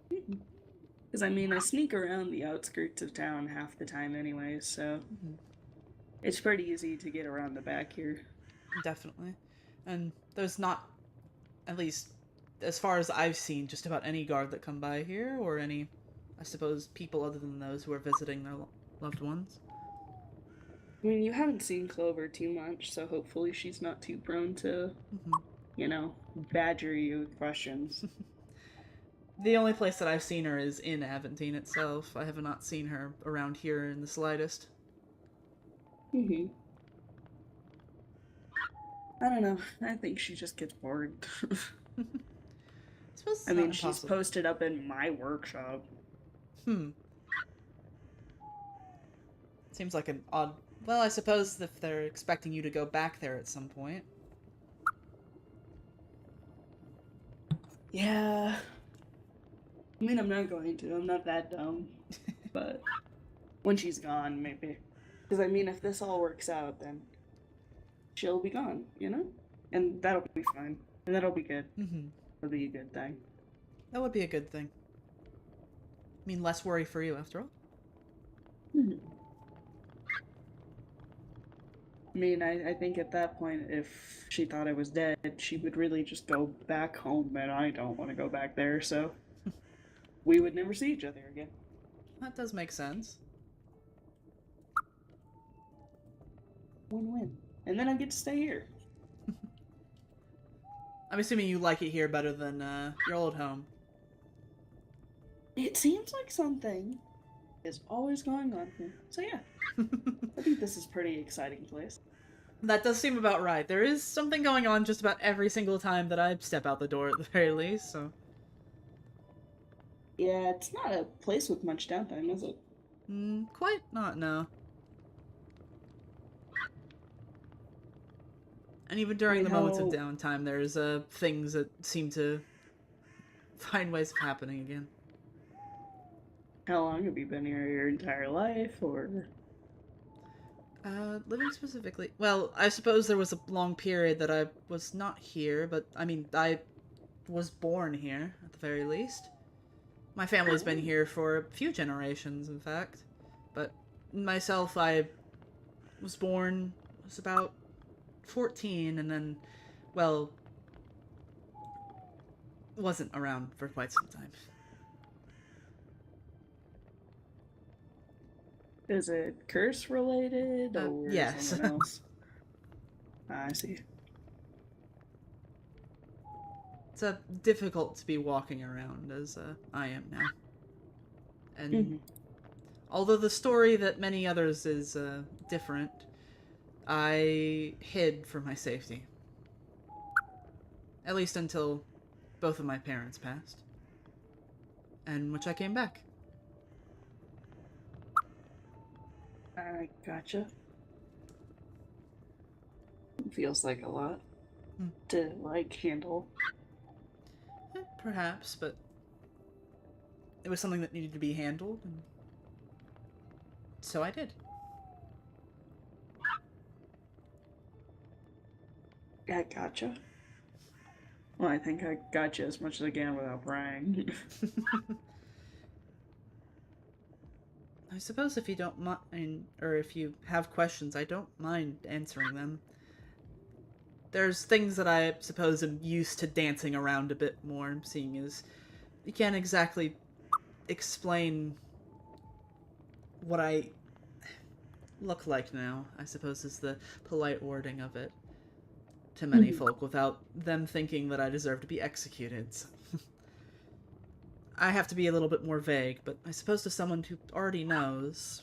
Speaker 2: Because I mean, I sneak around the outskirts of town half the time anyway, so it's pretty easy to get around the back here.
Speaker 1: Definitely. And there's not, at least as far as I've seen, just about any guard that come by here, or any, I suppose, people other than those who are visiting their loved ones.
Speaker 2: I mean, you haven't seen Clover too much, so hopefully she's not too prone to, badger you with questions.
Speaker 1: The only place that I've seen her is in Aventine itself. I have not seen her around here in the slightest.
Speaker 2: I don't know. I think she just gets bored. I mean, she's posted up in my workshop.
Speaker 1: Seems like an odd... Well, I suppose if they're expecting you to go back there at some point.
Speaker 2: Yeah. I mean, I'm not going to. I'm not that dumb. But when she's gone, maybe. Because, I mean, if this all works out, then she'll be gone, you know? And that'll be fine. And that'll be good. That'll be a good thing.
Speaker 1: That would be a good thing. I mean, less worry for you, after all.
Speaker 2: I mean, I think at that point, if she thought I was dead, she would really just go back home, and I don't want to go back there, so we would never see each other again.
Speaker 1: That does make sense.
Speaker 2: Win-win. And then I get to stay here.
Speaker 1: I'm assuming you like it here better than your old home.
Speaker 2: It seems like something is always going on here. So yeah, I think this is a pretty exciting place.
Speaker 1: That does seem about right. There is something going on just about every single time that I step out the door at the very least, so...
Speaker 2: Yeah, it's not a place with much downtime, is it?
Speaker 1: Quite not, no. And even during the moments of downtime, there's things that seem to find ways of happening again.
Speaker 2: How long have you been here? Your entire life, or...?
Speaker 1: Living specifically... Well, I suppose there was a long period that I was not here, but, I mean, I was born here, at the very least. My family's been here for a few generations, in fact. But myself, I was born, was about 14, and then, well, wasn't around for quite some time.
Speaker 2: Is it curse related or
Speaker 1: yes.
Speaker 2: something else? I see.
Speaker 1: It's difficult to be walking around as I am now. And
Speaker 2: Mm-hmm.
Speaker 1: although the story that many others is different, I hid for my safety. At least until both of my parents passed. And which I came back.
Speaker 2: I gotcha. Feels like a lot to, like, handle.
Speaker 1: Perhaps, but it was something that needed to be handled, and so I did.
Speaker 2: I gotcha. Well, I think I gotcha as much as I can without prying.
Speaker 1: I suppose if you don't mind, or if you have questions, I don't mind answering them. There's things that I suppose am used to dancing around a bit more, seeing as you can't exactly explain what I look like now, I suppose is the polite wording of it, to many folk, without them thinking that I deserve to be executed. So I have to be a little bit more vague, but I suppose to someone who already knows,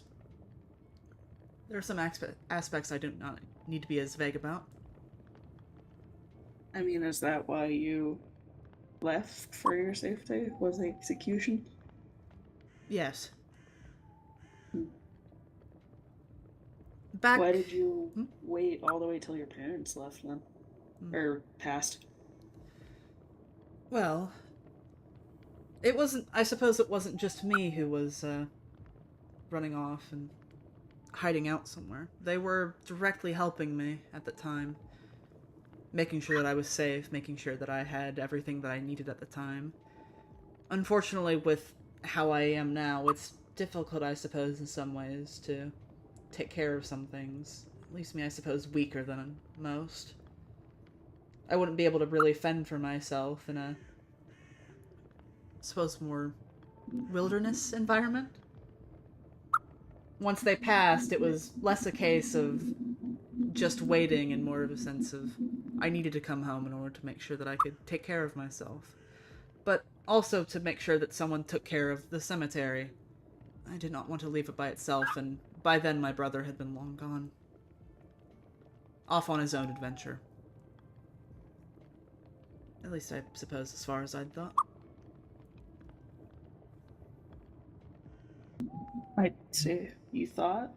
Speaker 1: there are some aspects I do not need to be as vague about.
Speaker 2: I mean, is that why you left for your safety? Was the execution?
Speaker 1: Yes.
Speaker 2: Hmm.
Speaker 1: Back...
Speaker 2: Why did you wait all the way till your parents left then? Or passed?
Speaker 1: Well, it wasn't... I suppose it wasn't just me who was running off and hiding out somewhere. They were directly helping me at the time. Making sure that I was safe, making sure that I had everything that I needed at the time. Unfortunately, with how I am now, it's difficult, I suppose, in some ways, to take care of some things. Leaves me, I suppose, weaker than most. I wouldn't be able to really fend for myself in a, I suppose, more wilderness environment. Once they passed, it was less a case of just waiting and more of a sense of I needed to come home in order to make sure that I could take care of myself. But also to make sure that someone took care of the cemetery. I did not want to leave it by itself, and by then my brother had been long gone. Off on his own adventure. At least I suppose as far as I'd thought.
Speaker 2: I'd say you thought?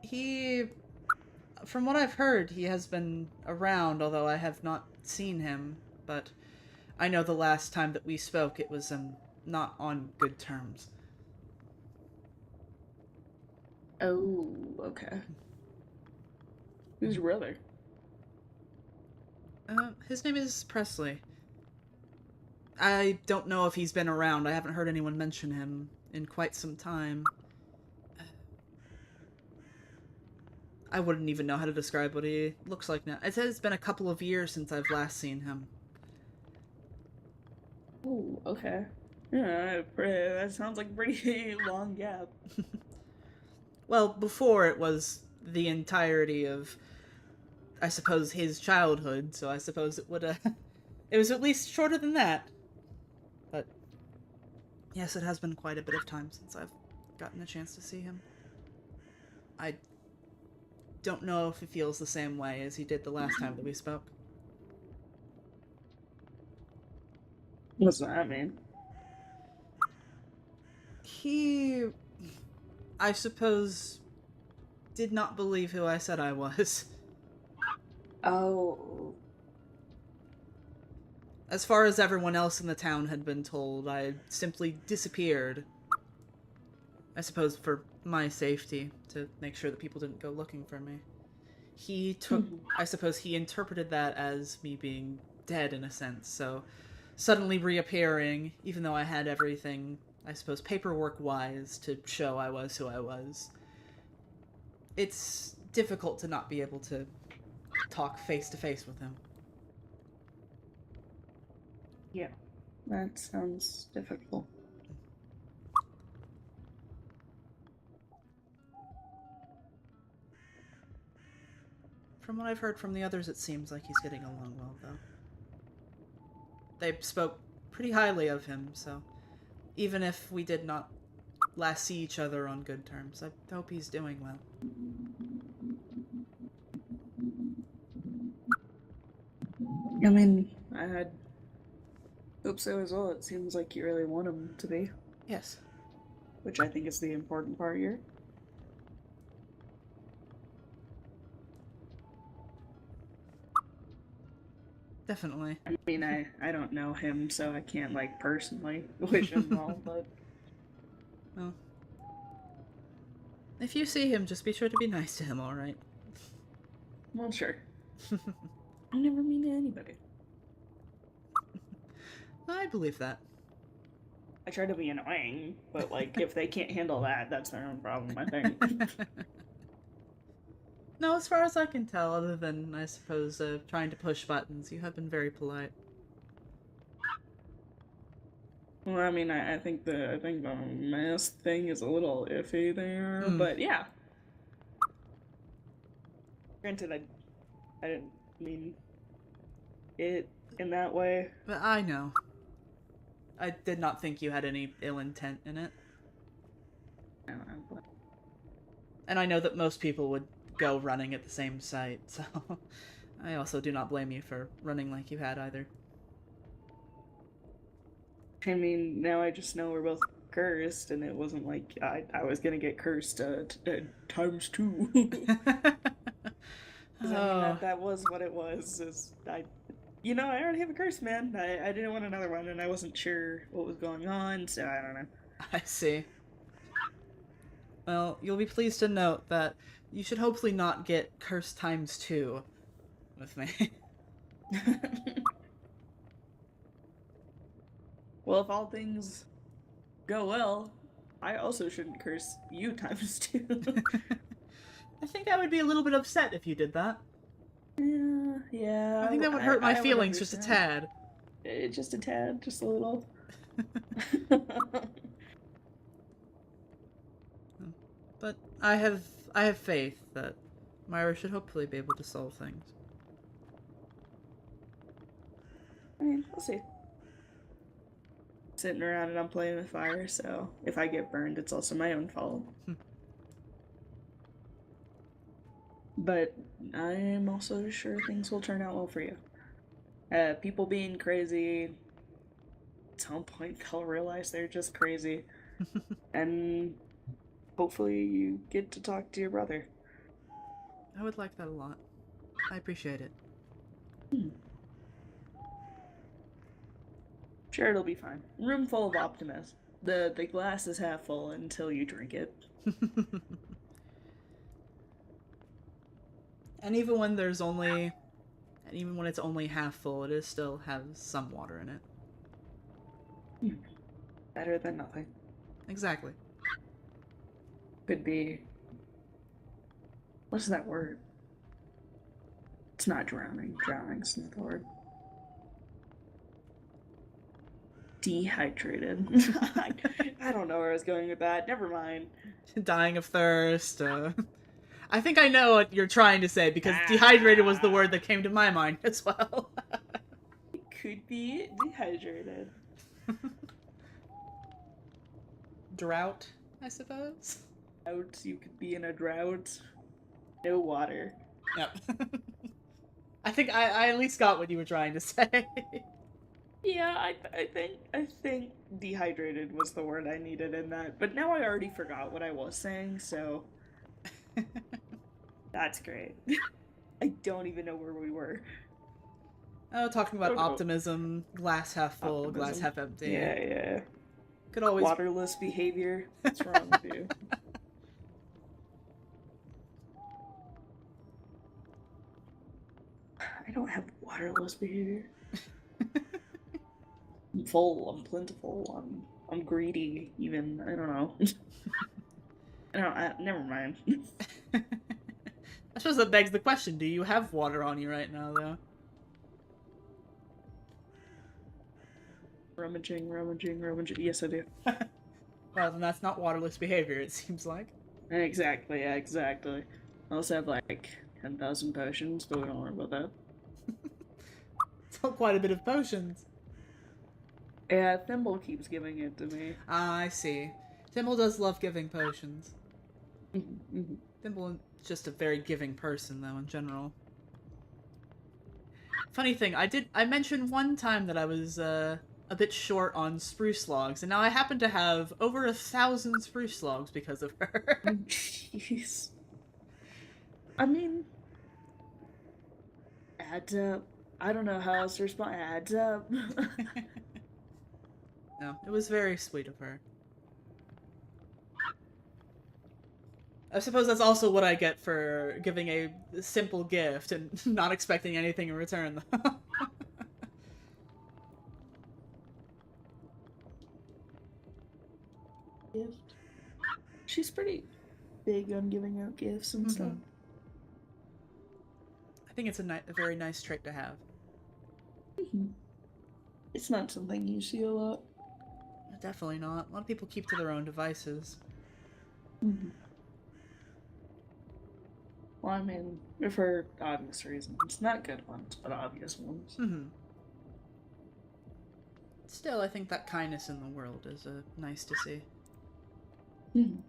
Speaker 1: He... From what I've heard, he has been around, although I have not seen him, but I know the last time that we spoke, it was not on good terms.
Speaker 2: Oh, okay. Who's your brother?
Speaker 1: His name is Presley. I don't know if he's been around. I haven't heard anyone mention him in quite some time. I wouldn't even know how to describe what he looks like now. It says it's been a couple of years since I've last seen him.
Speaker 2: Oh, okay. Yeah, that sounds like a pretty long gap.
Speaker 1: Well, before it was the entirety of, I suppose, his childhood, so I suppose it would, it was at least shorter than that. But, yes, it has been quite a bit of time since I've gotten a chance to see him. I don't know if he feels the same way as he did the last time that we spoke.
Speaker 2: What's that mean?
Speaker 1: He, I suppose, did not believe who I said I was.
Speaker 2: Oh.
Speaker 1: As far as everyone else in the town had been told, I had simply disappeared. I suppose for my safety, to make sure that people didn't go looking for me. He took, I suppose he interpreted that as me being dead in a sense, so suddenly reappearing, even though I had everything, I suppose paperwork-wise, to show I was who I was. It's difficult to not be able to talk face-to-face with him.
Speaker 2: Yeah, that sounds difficult.
Speaker 1: From what I've heard from the others, it seems like he's getting along well, though. they spoke pretty highly of him, so even if we did not last see each other on good terms, I hope he's doing well.
Speaker 2: I mean, I hope so as well. It seems like you really want him to be.
Speaker 1: Yes.
Speaker 2: Which I think is the important part here.
Speaker 1: Definitely.
Speaker 2: I mean, I don't know him, so I can't, like, personally wish him well, but...
Speaker 1: Well, if you see him, just be sure to be nice to him, alright?
Speaker 2: Well, sure. I'm never mean to anybody.
Speaker 1: I believe that.
Speaker 2: I try to be annoying, but, like, if they can't handle that, that's their own problem, I think.
Speaker 1: No, as far as I can tell, other than, I suppose, trying to push buttons, you have been very polite.
Speaker 2: Well, I mean, I think the mask thing is a little iffy there, but yeah. Granted, I didn't mean it in that way.
Speaker 1: But I know. I did not think you had any ill intent in it. And I know that most people would go running at the same sight, so I also do not blame you for running like you had either.
Speaker 2: I mean, now I just know we're both cursed, and it wasn't like I was gonna get cursed times 2. I mean, that was what it was. I already have a curse, man. I didn't want another one, and I wasn't sure what was going on, so I don't know.
Speaker 1: I see. Well, you'll be pleased to note that you should hopefully not get curse times 2 with me.
Speaker 2: Well, if all things go well, I also shouldn't curse you times 2.
Speaker 1: I think I would be a little bit upset if you did that.
Speaker 2: Yeah.
Speaker 1: I think that would hurt my feelings just a tad.
Speaker 2: Just a tad, just a little.
Speaker 1: But I have faith that Myra should hopefully be able to solve things.
Speaker 2: I mean, we'll see. Sitting around and I'm playing with fire, so if I get burned, it's also my own fault. But I am also sure things will turn out well for you. People being crazy, at some point they'll realize they're just crazy. And hopefully you get to talk to your brother.
Speaker 1: I would like that a lot. I appreciate it.
Speaker 2: Sure, it'll be fine. Room full of optimists. The glass is half full until you drink it.
Speaker 1: And even when it's only half full, it is still has some water in it.
Speaker 2: Better than nothing.
Speaker 1: Exactly.
Speaker 2: Could be... What's that word? It's not drowning. Drowning's not the word. Dehydrated. I don't know where I was going with that. Never mind.
Speaker 1: Dying of thirst. I think I know what you're trying to say, because dehydrated was the word that came to my mind as well.
Speaker 2: It could be dehydrated.
Speaker 1: Drought, I suppose?
Speaker 2: Drought, you could be in a drought. No water.
Speaker 1: Yep. I think I at least got what you were trying to say.
Speaker 2: Yeah, I think dehydrated was the word I needed in that, but now I already forgot what I was saying, so that's great. I don't even know where we were.
Speaker 1: Oh, talking about optimism, glass half full, glass half empty.
Speaker 2: Yeah.
Speaker 1: Could always...
Speaker 2: Waterless behavior. What's wrong with you? I don't have waterless behavior. I'm full, I'm plentiful, I'm greedy, even. I don't know. Never mind.
Speaker 1: I suppose that begs the question, do you have water on you right now, though?
Speaker 2: Rummaging. Yes, I do.
Speaker 1: Well, then that's not waterless behavior, it seems like.
Speaker 2: Exactly, yeah, exactly. I also have, like, 10,000 potions, but we don't worry about that.
Speaker 1: It's not quite a bit of potions.
Speaker 2: Yeah, Thimble keeps giving it to me.
Speaker 1: Ah, I see. Thimble does love giving potions.
Speaker 2: Mm-hmm.
Speaker 1: Thimble is just a very giving person, though, in general. Funny thing, I mentioned one time that I was, a bit short on spruce logs, and now I happen to have over 1,000 spruce logs because of her.
Speaker 2: Jeez. I mean, adds up. I don't know how else to respond. Adds up.
Speaker 1: No, it was very sweet of her. I suppose that's also what I get for giving a simple gift and not expecting anything in return, though.
Speaker 2: Gift. She's pretty big on giving out gifts and stuff.
Speaker 1: I think it's a very nice trait to have.
Speaker 2: It's not something you see a lot.
Speaker 1: Definitely not. A lot of people keep to their own devices.
Speaker 2: Well, I mean, for obvious reasons. Not good ones, but obvious ones.
Speaker 1: Still, I think that kindness in the world is nice to see.
Speaker 2: Mm-hmm.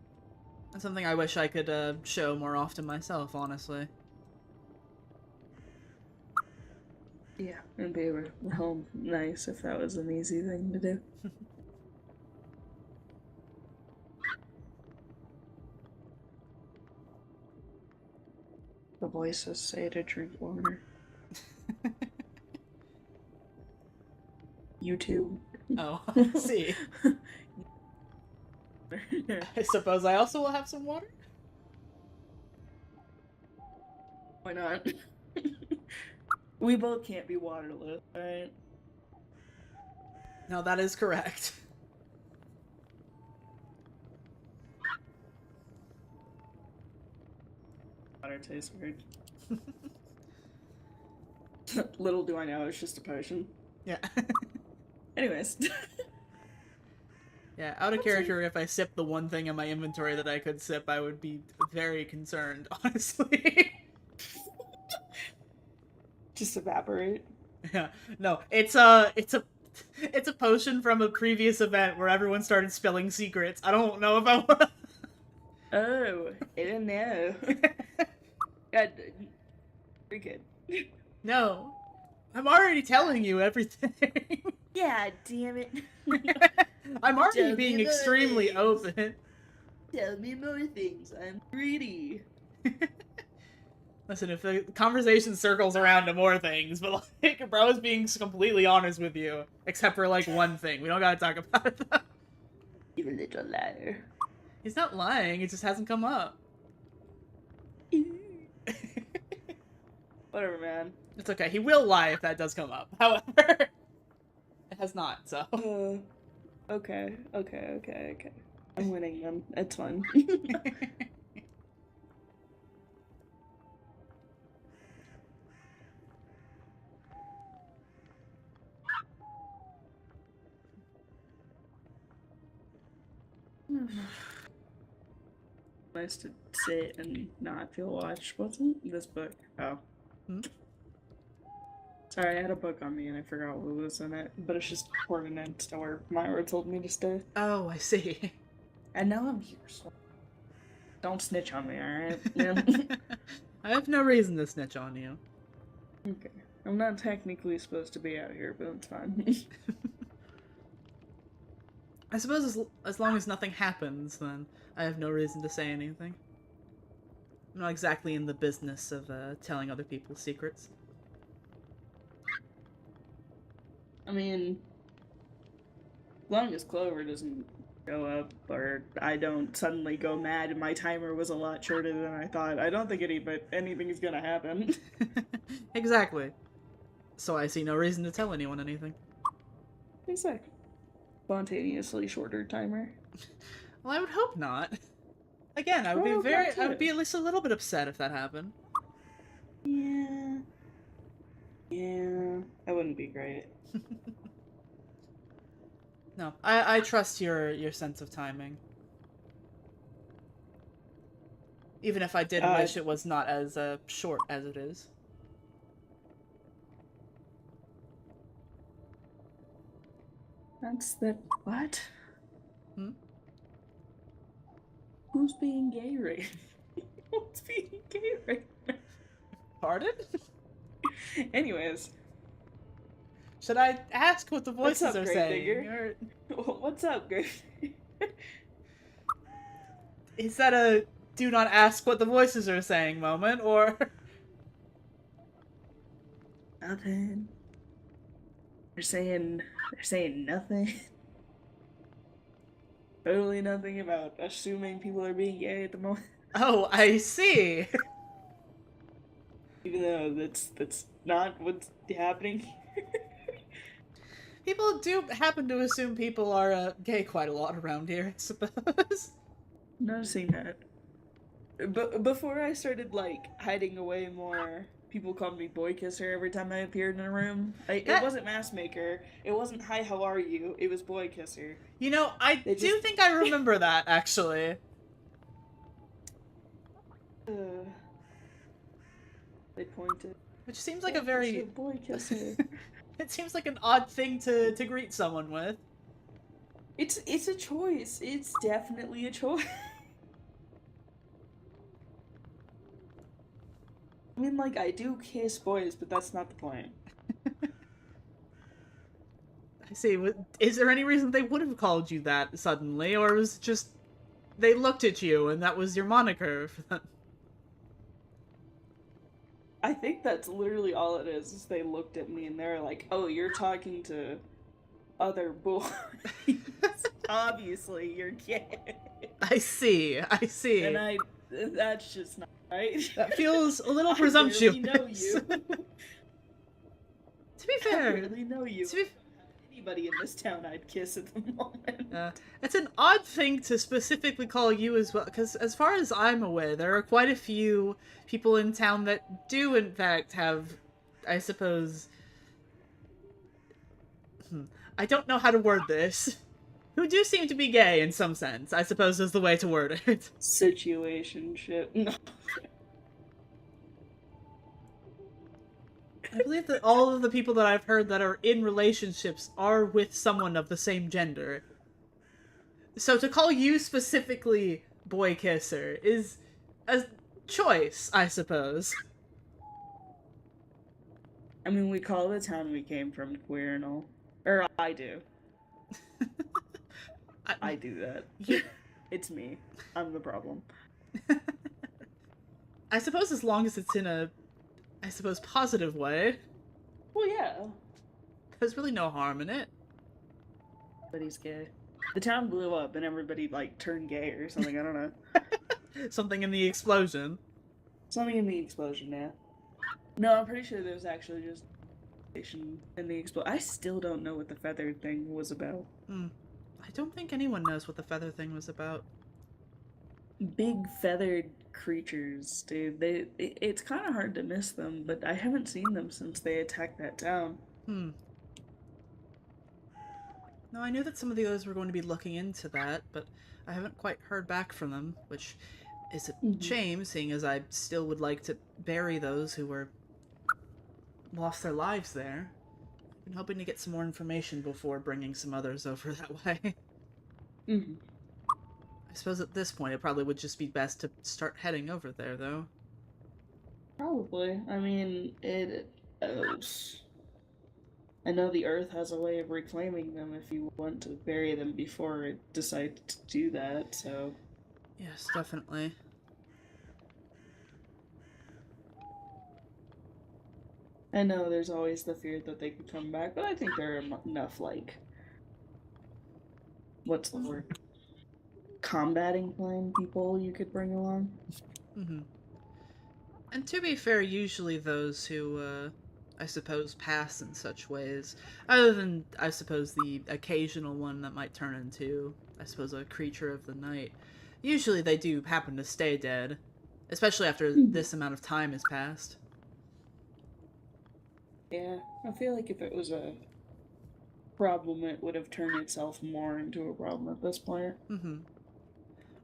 Speaker 1: And something I wish I could show more often myself, honestly.
Speaker 2: Yeah, it'd be real nice if that was an easy thing to do. The voices say to drink water. YouTube.
Speaker 1: Oh, see. I suppose I also will have some water?
Speaker 2: Why not? We both can't be waterless, right?
Speaker 1: No, that is correct.
Speaker 2: Water tastes weird. Little do I know, it's just a potion.
Speaker 1: Yeah.
Speaker 2: Anyways.
Speaker 1: Yeah, out of character, if I sipped the one thing in my inventory that I could sip, I would be very concerned, honestly.
Speaker 2: Just evaporate.
Speaker 1: Yeah, no, it's a potion from a previous event where everyone started spilling secrets. I don't know if I want.
Speaker 2: Oh, I don't know. God, you're good.
Speaker 1: No, I'm already telling you everything.
Speaker 2: Yeah, damn it.
Speaker 1: I'm already
Speaker 2: Tell
Speaker 1: being
Speaker 2: me
Speaker 1: extremely
Speaker 2: things.
Speaker 1: open.
Speaker 2: Tell me more things. I'm greedy.
Speaker 1: Listen, if the conversation circles around to more things, but like, bro is being completely honest with you, except for like one thing. We don't gotta talk about it though.
Speaker 2: You little liar.
Speaker 1: He's not lying, it just hasn't come up.
Speaker 2: Whatever, man.
Speaker 1: It's okay, he will lie if that does come up. However, it has not, so.
Speaker 2: Okay. I'm winning them. It's fine. Nice to sit and not feel watched. What's in this book? Oh. Sorry, I had a book on me and I forgot what was in it, but it's just ordinance to where Myra told me to stay.
Speaker 1: Oh, I see.
Speaker 2: And now I'm here, so don't snitch on me, alright?
Speaker 1: I have no reason to snitch on you.
Speaker 2: Okay. I'm not technically supposed to be out here, but it's fine.
Speaker 1: I suppose as long as nothing happens, then I have no reason to say anything. I'm not exactly in the business of telling other people's secrets.
Speaker 2: I mean, as long as Clover doesn't go up, or I don't suddenly go mad and my timer was a lot shorter than I thought, I don't think anything is gonna happen.
Speaker 1: Exactly. So I see no reason to tell anyone anything.
Speaker 2: Exactly. Spontaneously shorter timer.
Speaker 1: Well, I would hope not. Again, I would be at least a little bit upset if that happened.
Speaker 2: Yeah. Yeah, that wouldn't be great.
Speaker 1: No, I trust your sense of timing. Even if I did wish it was not as short as it is.
Speaker 2: What?
Speaker 1: Hmm?
Speaker 2: Who's being gay right now? Who's being gay right now?
Speaker 1: Pardon?
Speaker 2: Anyways,
Speaker 1: Should I ask what the
Speaker 2: what's
Speaker 1: voices
Speaker 2: up,
Speaker 1: are saying,
Speaker 2: Gravedigger?
Speaker 1: or
Speaker 2: What's up, Gravedigger?
Speaker 1: is that a do not ask what the voices are saying moment, or...
Speaker 2: Nothing. They're saying nothing. Totally nothing about assuming people are being gay at the moment.
Speaker 1: Oh, I see.
Speaker 2: Even though that's not what's happening.
Speaker 1: People do happen to assume people are gay quite a lot around here, I suppose.
Speaker 2: Noticing that. But before I started like hiding away more, people called me boy kisser every time I appeared in a room. It
Speaker 1: That,
Speaker 2: wasn't mask maker. It wasn't hi, how are you? It was boy kisser.
Speaker 1: you know, I
Speaker 2: They
Speaker 1: do
Speaker 2: just
Speaker 1: think I remember that, actually.
Speaker 2: uh, they pointed.
Speaker 1: Which seems like
Speaker 2: Boy
Speaker 1: a very...
Speaker 2: kisser, boy kisser.
Speaker 1: It seems like an odd thing to greet someone with.
Speaker 2: It's a choice. It's definitely a choice. I mean, like, I do kiss boys, but that's not the point.
Speaker 1: I see. Is there any reason they would have called you that suddenly, or was it just they looked at you and that was your moniker for them?
Speaker 2: I think that's literally all it is they looked at me and they're like, oh, you're talking to other boys. Obviously, you're gay.
Speaker 1: I see. I see.
Speaker 2: And that's just not right.
Speaker 1: That feels a little
Speaker 2: I barely
Speaker 1: presumptuous.
Speaker 2: know you.
Speaker 1: To be
Speaker 2: I
Speaker 1: fair,
Speaker 2: barely know you.
Speaker 1: to be
Speaker 2: Anybody in this town I'd kiss at the moment.
Speaker 1: it's an odd thing to specifically call you as well, because as far as I'm aware, there are quite a few people in town that do, in fact, have, I suppose... I don't know how to word this. Who do seem to be gay in some sense, I suppose is the way to word it.
Speaker 2: Situationship. No.
Speaker 1: I believe that all of the people that I've heard that are in relationships are with someone of the same gender. So to call you specifically boy kisser is a choice, I suppose.
Speaker 2: I mean, we call the town we came from queer and all. Or I do. I do that.
Speaker 1: You,
Speaker 2: It's me. I'm the problem.
Speaker 1: I suppose as long as it's in a, I suppose, positive way.
Speaker 2: Well, yeah.
Speaker 1: There's really no harm in it.
Speaker 2: But he's gay. The town blew up and everybody, like, turned gay or something. I don't know.
Speaker 1: Something in the explosion.
Speaker 2: Something in the explosion, yeah. No, I'm pretty sure there's actually just in the explosion. I still don't know what the feathered thing was about.
Speaker 1: I don't think anyone knows what the feather thing was about.
Speaker 2: Big feathered creatures, dude. It's kind of hard to miss them, but I haven't seen them since they attacked that town.
Speaker 1: No, I knew that some of the others were going to be looking into that, but I haven't quite heard back from them, which is a shame, seeing as I still would like to bury those who were lost their lives there. I've been hoping to get some more information before bringing some others over that way. I suppose at this point it probably would just be best to start heading over there, though.
Speaker 2: Probably. I mean, I know the Earth has a way of reclaiming them if you want to bury them before it decides to do that, so...
Speaker 1: Yes, definitely.
Speaker 2: I know there's always the fear that they could come back, but I think there are enough, like... What's the word? Combating flying people you could bring along.
Speaker 1: And to be fair, usually those who, I suppose, pass in such ways, other than, I suppose, the occasional one that might turn into, I suppose, a creature of the night, usually they do happen to stay dead, especially after this amount of time has passed.
Speaker 2: Yeah, I feel like if it was a problem, it would have turned itself more into a problem at this point.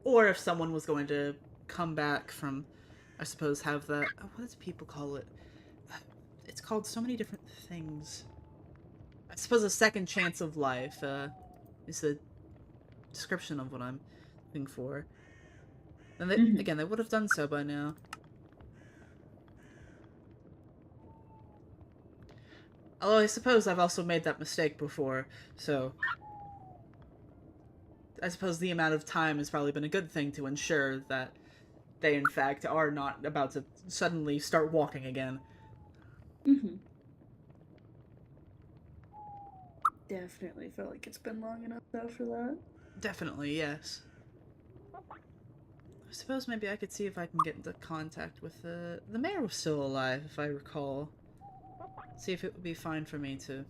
Speaker 1: Or if someone was going to come back from, I suppose, have the... what does people call it? It's called so many different things. suppose a second chance of life, is the description of what I'm looking for. And they,
Speaker 2: Mhm.
Speaker 1: again, they would have done so by now. Although I suppose I've also made that mistake before, so I suppose the amount of time has probably been a good thing to ensure that they, in fact, are not about to suddenly start walking again.
Speaker 2: Mhm. Definitely feel like it's been long enough though for that.
Speaker 1: Definitely, yes. I suppose maybe I could see if I can get into contact with the mayor was still alive, if I recall. See if it would be fine for me to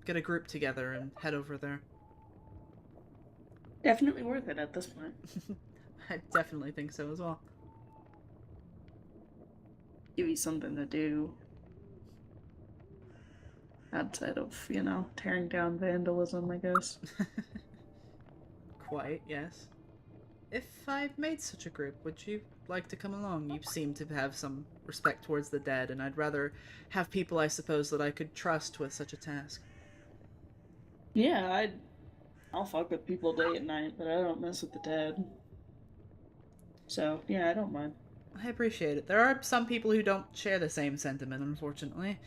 Speaker 1: get a group together and head over there.
Speaker 2: Definitely worth it at this point.
Speaker 1: I definitely think so as well.
Speaker 2: Give you something to do outside of, you know, tearing down vandalism, I guess.
Speaker 1: Quite, yes. If I've made such a group, would you like to come along? You seem to have some respect towards the dead, and I'd rather have people, I suppose, that I could trust with such a task.
Speaker 2: Yeah, I'll fuck with people day and night, but I don't mess with the dead. So, yeah, I don't mind.
Speaker 1: I appreciate it. There are some people who don't share the same sentiment, unfortunately.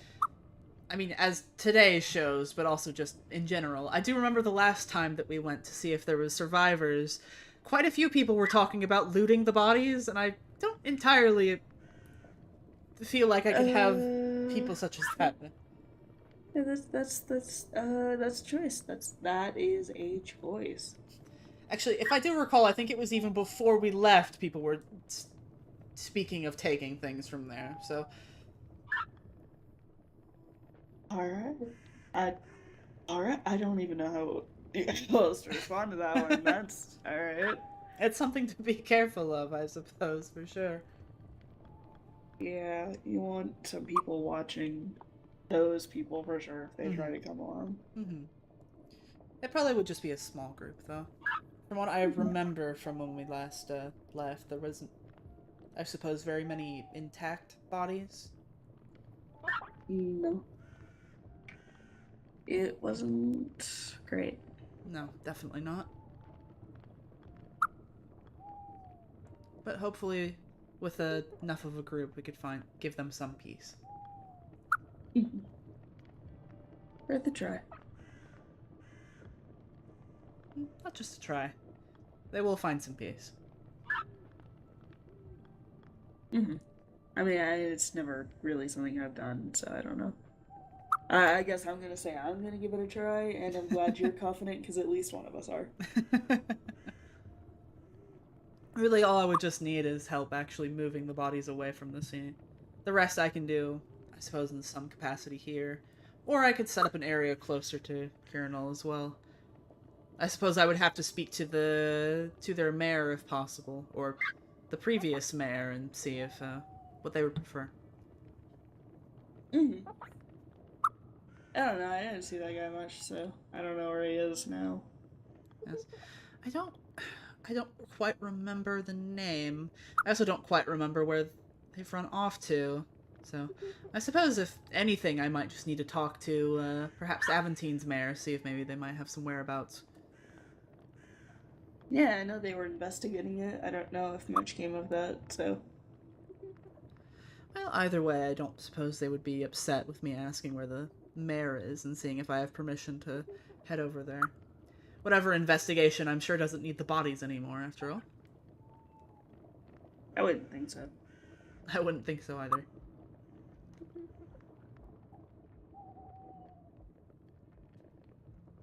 Speaker 1: I mean, as today shows, but also just in general. I do remember the last time that we went to see if there was survivors. Quite a few people were talking about looting the bodies, and I don't entirely feel like I could have people such as that.
Speaker 2: Yeah, that's choice. That is a choice.
Speaker 1: Actually, if I do recall, I think it was even before we left, people were speaking of taking things from there. So,
Speaker 2: All right. I all right. I don't even know how you're supposed to respond to that one. That's all right.
Speaker 1: it's something to be careful of, I suppose, for sure.
Speaker 2: Yeah, you want some people watching those people for sure if they try to come along.
Speaker 1: Mm-hmm. It probably would just be a small group, though. From what I remember from when we last left, there wasn't, I suppose, very many intact bodies.
Speaker 2: No, it wasn't great.
Speaker 1: No, definitely not. But hopefully, with enough of a group, we could give them some peace.
Speaker 2: Worth a try.
Speaker 1: Not just to try. They will find some peace.
Speaker 2: I mean, it's never really something I've done, so I don't know. I guess I'm gonna say I'm gonna give it a try, and I'm glad you're confident because at least one of us are.
Speaker 1: Really, all I would just need is help actually moving the bodies away from the scene. The rest I can do, I suppose, in some capacity here. Or I could set up an area closer to Kirinal as well. I suppose I would have to speak to their mayor if possible, or the previous mayor, and see if what they would prefer.
Speaker 2: Mm-hmm. I don't know. I didn't see that guy much, so I don't know where he is now.
Speaker 1: Yes. I don't quite remember the name. I also don't quite remember where they've run off to. So, I suppose if anything, I might just need to talk to perhaps Aventine's mayor, see if maybe they might have some whereabouts.
Speaker 2: Yeah, I know they were investigating it. I don't know if much came of that, so.
Speaker 1: Well, either way, I don't suppose they would be upset with me asking where the mayor is and seeing if I have permission to head over there. Whatever investigation, I'm sure doesn't need the bodies anymore, after all.
Speaker 2: I wouldn't think so.
Speaker 1: I wouldn't think so either.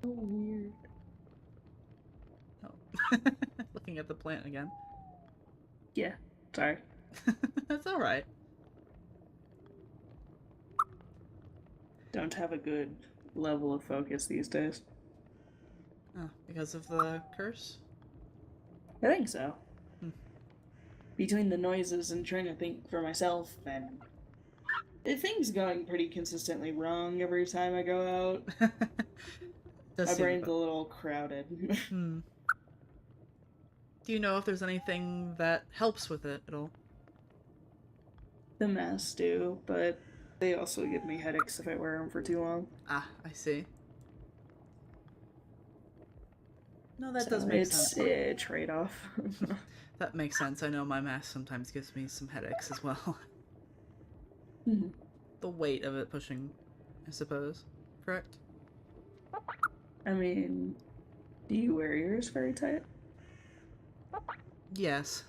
Speaker 2: Oh, weird.
Speaker 1: Oh. Looking at the plant again.
Speaker 2: Yeah, sorry.
Speaker 1: That's alright.
Speaker 2: Don't have a good level of focus these days.
Speaker 1: Oh, because of the curse?
Speaker 2: I think so. Between the noises and trying to think for myself, and the thing's going pretty consistently wrong every time I go out. My brain's a little crowded.
Speaker 1: Do you know if there's anything that helps with it at all?
Speaker 2: The mass do, but They also give me headaches if I wear them for too long.
Speaker 1: Ah, I see. No, that
Speaker 2: So
Speaker 1: does make sense.
Speaker 2: it's a trade-off.
Speaker 1: That makes sense. I know my mask sometimes gives me some headaches as well. The weight of it pushing, I suppose. Correct?
Speaker 2: I mean, do you wear yours very tight?
Speaker 1: Yes.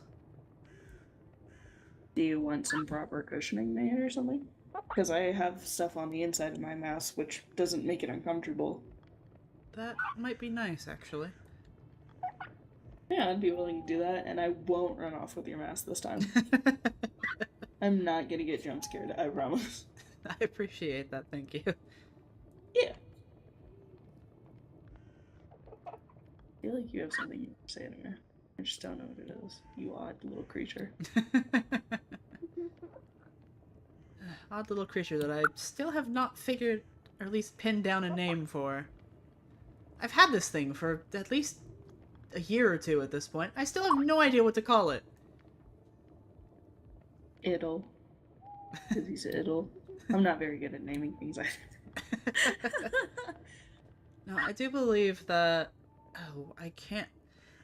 Speaker 2: Do you want some proper cushioning made or something? Because I have stuff on the inside of my mask which doesn't make it uncomfortable.
Speaker 1: That might be nice, actually.
Speaker 2: Yeah, I'd be willing to do that, and I won't run off with your mask this time. I'm not gonna get jump scared, I promise.
Speaker 1: I appreciate that, thank you.
Speaker 2: Yeah. I feel like you have something you can say to me. I just don't know what it is. You odd little creature.
Speaker 1: Odd little creature that I still have not figured, or at least pinned down a name for. I've had this thing for at least a year or two at this point. I still have no idea what to call it.
Speaker 2: It'll. Because he's it'll. I'm not very good at naming things either.
Speaker 1: No, I do believe that... Oh, I can't...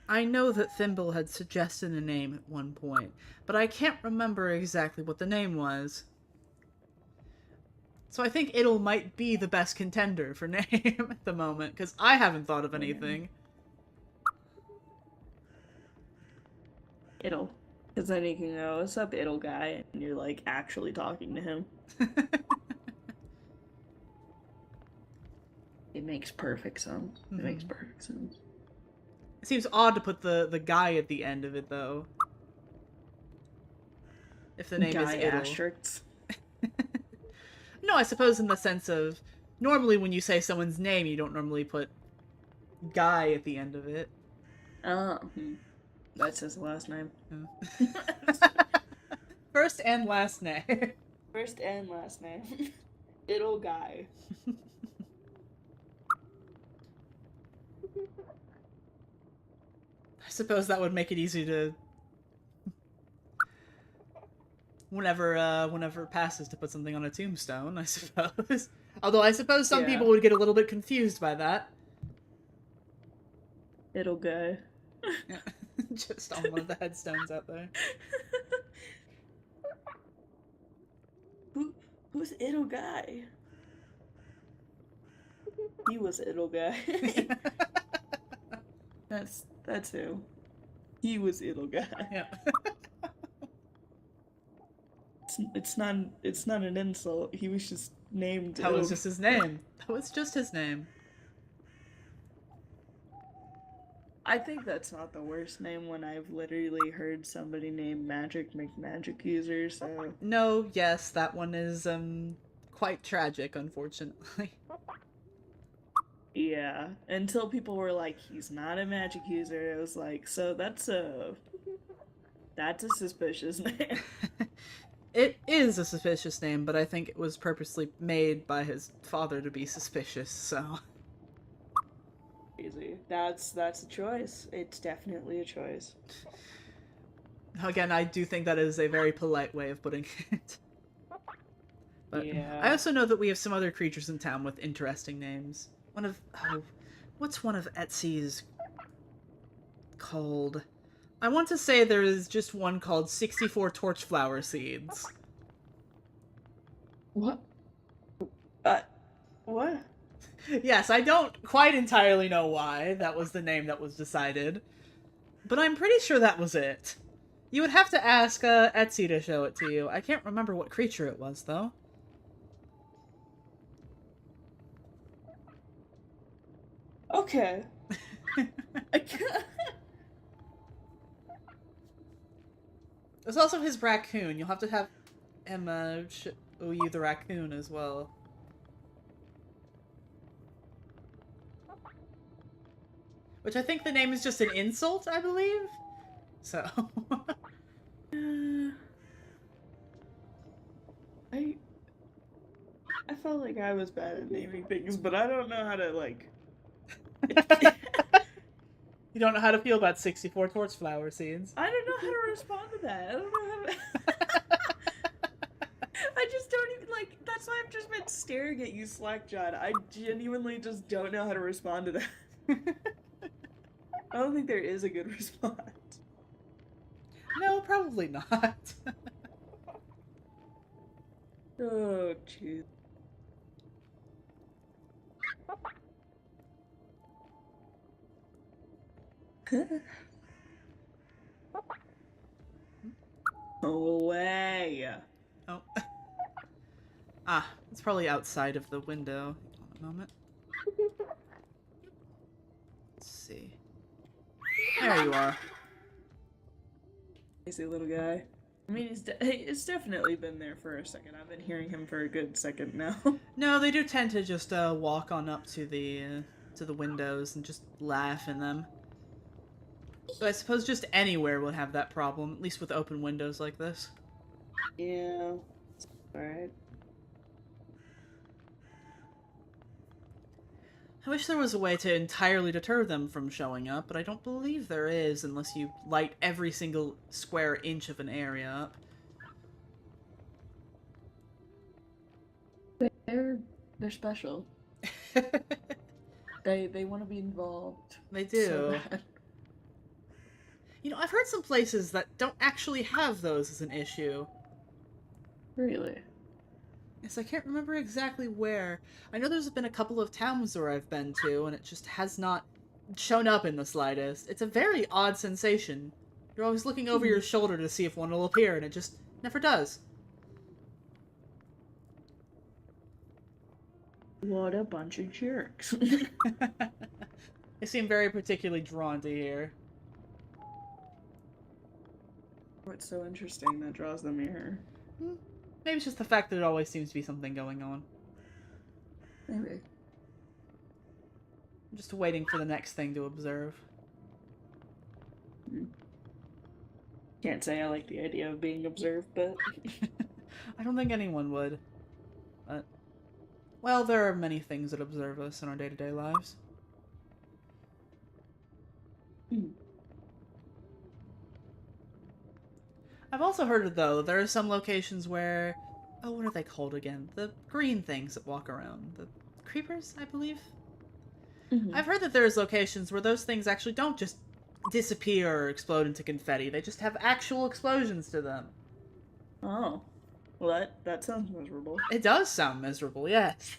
Speaker 1: I know that Thimble had suggested a name at one point, but I can't remember exactly what the name was. So I think It'll might be the best contender for name at the moment, because I haven't thought of anything.
Speaker 2: It'll. Because then you can go, what's up, it'll guy? And you're like actually talking to him. It makes perfect sense. It makes perfect sense.
Speaker 1: It seems odd to put the guy at the end of it, though. If the name is It'll.
Speaker 2: Asterisks.
Speaker 1: No, I suppose in the sense of... Normally when you say someone's name, you don't normally put guy at the end of it.
Speaker 2: Oh. That's his last name.
Speaker 1: First and last name.
Speaker 2: First and last name. It'll guy.
Speaker 1: I suppose that would make it easy to... Whenever it passes to put something on a tombstone, I suppose. Although I suppose some people would get a little bit confused by that.
Speaker 2: It'll guy.
Speaker 1: Yeah. Just on one of the headstones out there.
Speaker 2: Who's it'll guy? He was it'll guy. That's who. He was it'll guy.
Speaker 1: Yeah.
Speaker 2: It's not an insult. He was just named.
Speaker 1: That was just his name. That was just his name.
Speaker 2: I think that's not the worst name when I've literally heard somebody named Magic McMagic User, so...
Speaker 1: No, yes, that one is, quite tragic, unfortunately.
Speaker 2: Yeah, until people were like, he's not a magic user, it was like, so that's a suspicious name.
Speaker 1: It is a suspicious name, but I think it was purposely made by his father to be suspicious, so...
Speaker 2: Easy. That's a choice. It's definitely a choice.
Speaker 1: Again, I do think that is a very polite way of putting it. But
Speaker 2: yeah.
Speaker 1: I also know that we have some other creatures in town with interesting names. What's one of Etsy's called? I want to say there is just one called 64 Torchflower Seeds.
Speaker 2: What? What?
Speaker 1: Yes, I don't quite entirely know why that was the name that was decided, but I'm pretty sure that was it. You would have to ask Etsy to show it to you. I can't remember what creature it was, though.
Speaker 2: Okay.
Speaker 1: There's also his raccoon. You'll have to have him show you the raccoon as well. Which I think the name is just an insult, I believe? So...
Speaker 2: I felt like I was bad at naming things, but I don't know how to, like...
Speaker 1: You don't know how to feel about 64 Torchflower Seeds?
Speaker 2: I don't know how to respond to that. I don't know how to... I just don't even, like, that's I've just been staring at you, Slackjawed. I genuinely just don't know how to respond to that. I don't think there is a good response.
Speaker 1: No, probably not.
Speaker 2: Oh, jeez. Go away.
Speaker 1: Oh. Ah, it's probably outside of the window. Hold on a moment. Let's see. There you are.
Speaker 2: Crazy little guy. I mean, it's definitely been there for a second. I've been hearing him for a good second now.
Speaker 1: No, they do tend to just walk on up to the windows and just laugh in them. But I suppose just anywhere would have that problem, at least with open windows like this.
Speaker 2: Yeah. Alright.
Speaker 1: I wish there was a way to entirely deter them from showing up, but I don't believe there is unless you light every single square inch of an area up.
Speaker 2: They're special. They want to be involved.
Speaker 1: They do.
Speaker 2: So bad.
Speaker 1: You know, I've heard some places that don't actually have those as an issue.
Speaker 2: Really?
Speaker 1: Yes, I can't remember exactly where. I know there's been a couple of towns where I've been to, and it just has not shown up in the slightest. It's a very odd sensation. You're always looking over your shoulder to see if one will appear, and it just never does.
Speaker 2: What a bunch of jerks.
Speaker 1: They seem very particularly drawn to here.
Speaker 2: What's so interesting that draws them here?
Speaker 1: Maybe it's just the fact that there always seems to be something going on.
Speaker 2: Maybe.
Speaker 1: I'm just waiting for the next thing to observe.
Speaker 2: Can't say I like the idea of being observed, but...
Speaker 1: I don't think anyone would. But, well, there are many things that observe us in our day-to-day lives. I've also heard, though, there are some locations where... Oh, what are they called again? The green things that walk around. The creepers, I believe? I've heard that there's locations where those things actually don't just disappear or explode into confetti. They just have actual explosions to them.
Speaker 2: Oh. Well, that sounds miserable.
Speaker 1: It does sound miserable, yes.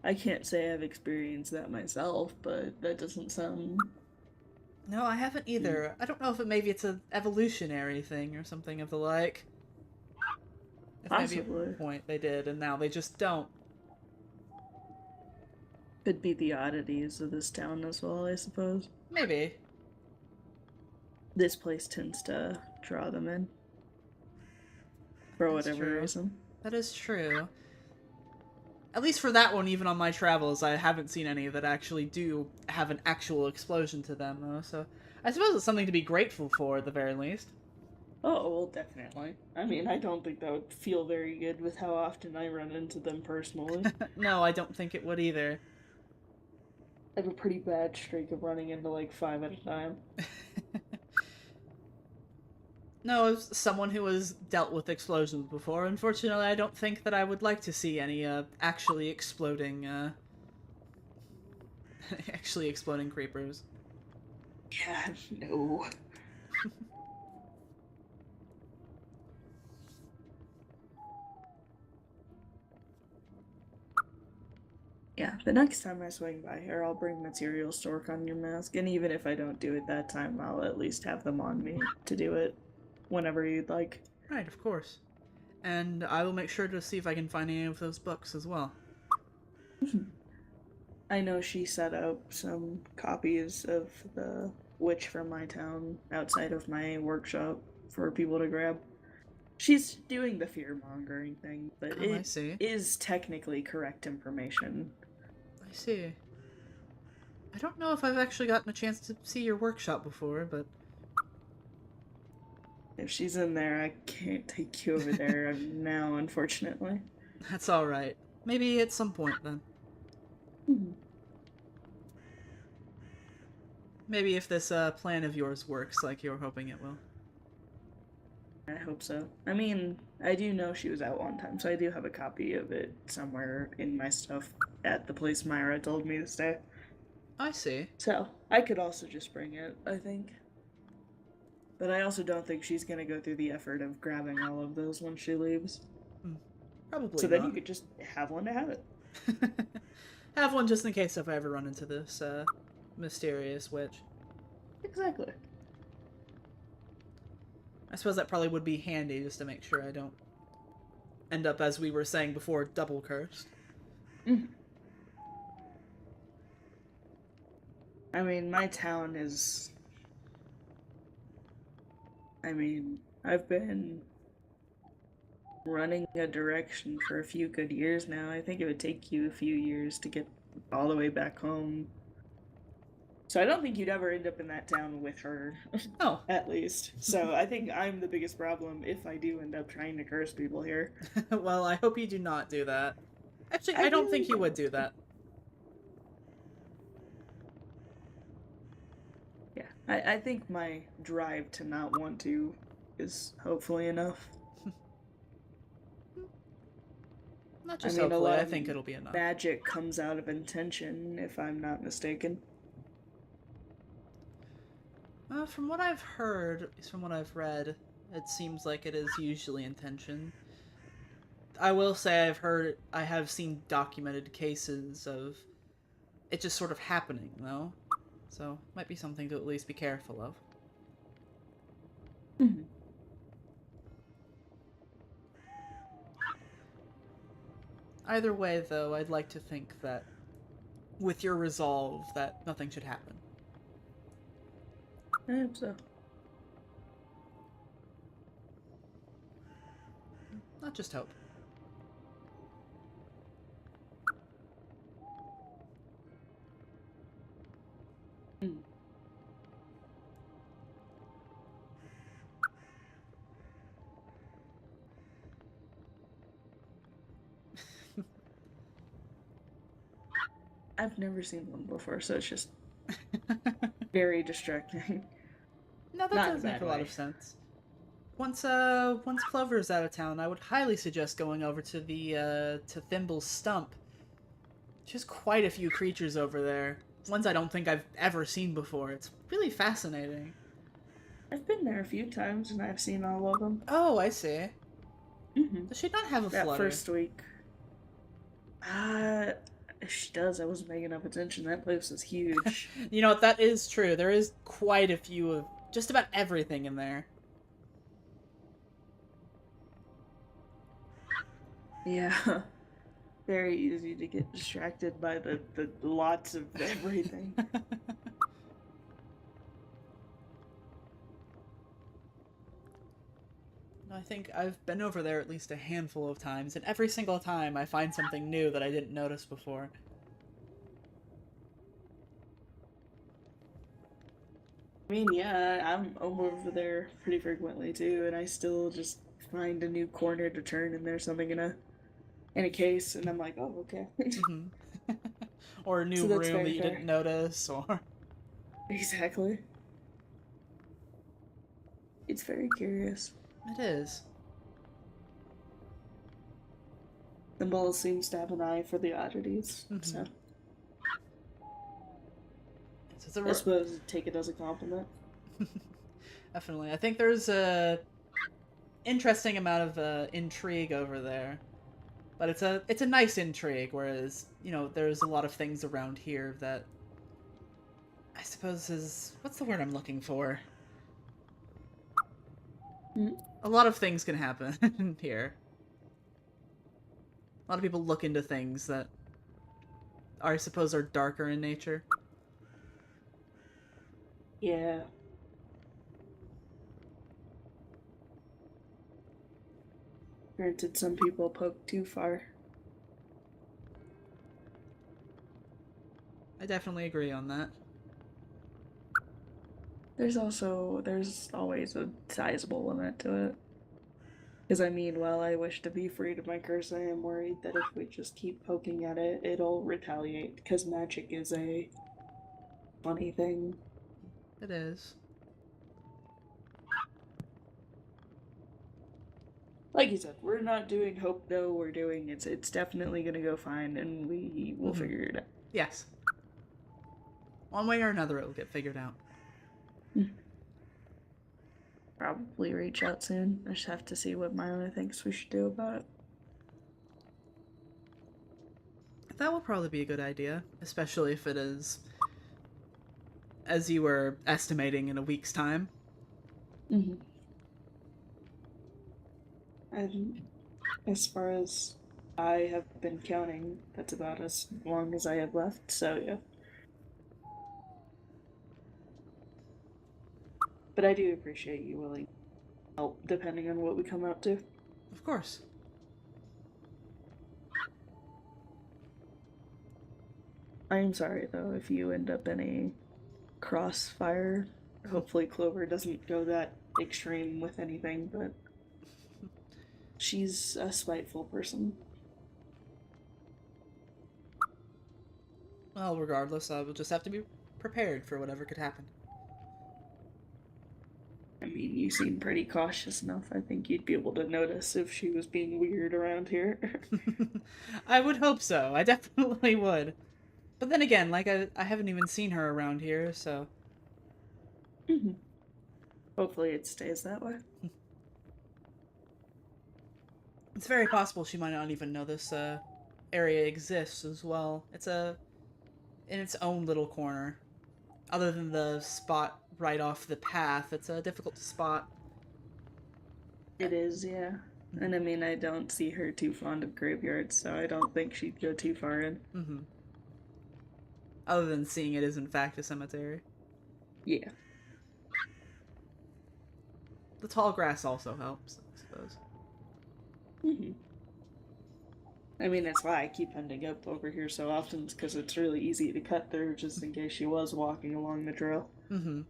Speaker 2: I can't say I've experienced that myself, but that doesn't sound...
Speaker 1: No, I haven't either. I don't know if maybe it's an evolutionary thing or something of the like. If maybe at one point they did, and now they just don't.
Speaker 2: Could be the oddities of this town as well, I suppose.
Speaker 1: Maybe.
Speaker 2: This place tends to draw them in. For whatever reason.
Speaker 1: That is true. At least for that one, even on my travels, I haven't seen any that actually do have an actual explosion to them, though, so... I suppose it's something to be grateful for, at the very least.
Speaker 2: Oh, well, definitely. I mean, I don't think that would feel very good with how often I run into them personally.
Speaker 1: No, I don't think it would either.
Speaker 2: I have a pretty bad streak of running into, like, 5 at a time.
Speaker 1: No, as someone who has dealt with explosions before, unfortunately, I don't think that I would like to see any, actually exploding creepers.
Speaker 2: Yeah, no. Yeah, the next time I swing by here, I'll bring materials to work on your mask, and even if I don't do it that time, I'll at least have them on me to do it whenever you'd like.
Speaker 1: Right, of course. And I will make sure to see if I can find any of those books as well.
Speaker 2: I know she set up some copies of The Witch from My Town outside of my workshop for people to grab. She's doing the fear-mongering thing, but
Speaker 1: I see.
Speaker 2: is technically correct information.
Speaker 1: I see. I don't know if I've actually gotten a chance to see your workshop before, but...
Speaker 2: If she's in there, I can't take you over there now, unfortunately.
Speaker 1: That's alright. Maybe at some point, then. Maybe if this plan of yours works like you're hoping it will.
Speaker 2: I hope so. I mean, I do know she was out one time, so I do have a copy of it somewhere in my stuff at the place Myra told me to stay.
Speaker 1: I see.
Speaker 2: So, I could also just bring it, I think. But I also don't think she's gonna go through the effort of grabbing all of those when she leaves.
Speaker 1: Probably
Speaker 2: So then you
Speaker 1: not.
Speaker 2: could just have one to have it.
Speaker 1: Have one just in case if I ever run into this mysterious witch.
Speaker 2: Exactly.
Speaker 1: I suppose that probably would be handy just to make sure I don't end up, as we were saying before, double cursed.
Speaker 2: Mm. I mean, my town is. I mean, I've been running a direction for a few good years now. I think it would take you a few years to get all the way back home. So I don't think you'd ever end up in that town with her.
Speaker 1: Oh.
Speaker 2: At least. So I think I'm the biggest problem if I do end up trying to curse people here.
Speaker 1: Well, I hope you do not do that. Actually, I don't
Speaker 2: really
Speaker 1: think you would do that.
Speaker 2: Yeah, I think my drive to not want to is hopefully enough.
Speaker 1: Not just
Speaker 2: I mean,
Speaker 1: hopefully, I think it'll be enough.
Speaker 2: Magic comes out of intention, if I'm not mistaken.
Speaker 1: From what I've heard, at least from what I've read, it seems like it is usually intention. I will say I have seen documented cases of it just sort of happening, though. So, might be something to at least be careful of.
Speaker 2: Mm-hmm.
Speaker 1: Either way, though, I'd like to think that with your resolve that nothing should happen.
Speaker 2: I hope so.
Speaker 1: Not just hope.
Speaker 2: Mm. I've never seen one before, so it's just very distracting.
Speaker 1: No, that does make a lot of sense. Once Clover's out of town, I would highly suggest going over to the to Thimble's Stump. There's quite a few creatures over there. Ones I don't think I've ever seen before. It's really fascinating.
Speaker 2: I've been there a few times and I've seen all of them.
Speaker 1: Oh, I see.
Speaker 2: Mm-hmm.
Speaker 1: Does she not have a
Speaker 2: That
Speaker 1: flutter?
Speaker 2: first week. She does. I wasn't paying enough attention. That place is huge.
Speaker 1: You know what? That is true. There is quite a few of just about everything in there.
Speaker 2: Yeah. Very easy to get distracted by the lots of everything.
Speaker 1: I think I've been over there at least a handful of times, and every single time I find something new that I didn't notice before.
Speaker 2: I mean, yeah, I'm over there pretty frequently too, and I still just find a new corner to turn, and there's something in a case, and I'm like, oh, okay.
Speaker 1: Mm-hmm. Or a new
Speaker 2: So that's
Speaker 1: room that
Speaker 2: very
Speaker 1: you
Speaker 2: fair.
Speaker 1: didn't notice, or...
Speaker 2: Exactly. It's very curious.
Speaker 1: It is.
Speaker 2: The mole seems to have an eye for the oddities, so I suppose take it as a compliment.
Speaker 1: Definitely. I think there's a interesting amount of intrigue over there. But it's a nice intrigue, whereas, you know, there's a lot of things around here that I suppose is... What's the word I'm looking for? A lot of things can happen here. A lot of people look into things that I suppose are darker in nature.
Speaker 2: Yeah. Granted, some people poke too far.
Speaker 1: I definitely agree on that.
Speaker 2: There's always a sizable limit to it. Because I mean, while I wish to be freed of my curse, I am worried that if we just keep poking at it, it'll retaliate. Because magic is a funny thing.
Speaker 1: It is.
Speaker 2: like you said, we're not doing hope no, we're doing it's definitely gonna go fine and we will figure it out.
Speaker 1: Yes. One way or another it will get figured out.
Speaker 2: Probably reach out soon. I just have to see what Myla thinks we should do about it.
Speaker 1: That will probably be a good idea, especially if it is, as you were estimating, in a week's time.
Speaker 2: Mm-hmm. And as far as I have been counting, that's about as long as I have left, so yeah. But I do appreciate you willing to help depending on what we come out to.
Speaker 1: Of course.
Speaker 2: I am sorry though if you end up in a crossfire. Hopefully Clover doesn't go that extreme with anything, but she's a spiteful person.
Speaker 1: Well, regardless, I will just have to be prepared for whatever could happen.
Speaker 2: I mean, you seem pretty cautious enough. I think you'd be able to notice if she was being weird around here.
Speaker 1: I would hope so. I definitely would. But then again, like, I haven't even seen her around here, so...
Speaker 2: Mm-hmm. Hopefully it stays that way.
Speaker 1: It's very possible she might not even know this, area exists as well. It's in its own little corner. Other than the spot right off the path, it's a difficult spot.
Speaker 2: It is, yeah. And I mean, I don't see her too fond of graveyards, so I don't think she'd go too far in.
Speaker 1: Mm-hmm. Other than seeing it is in fact a cemetery.
Speaker 2: Yeah.
Speaker 1: The tall grass also helps, I suppose.
Speaker 2: Mm-hmm. I mean, that's why I keep ending up over here so often, because it's really easy to cut through just in case she was walking along the trail.
Speaker 1: Mm-hmm.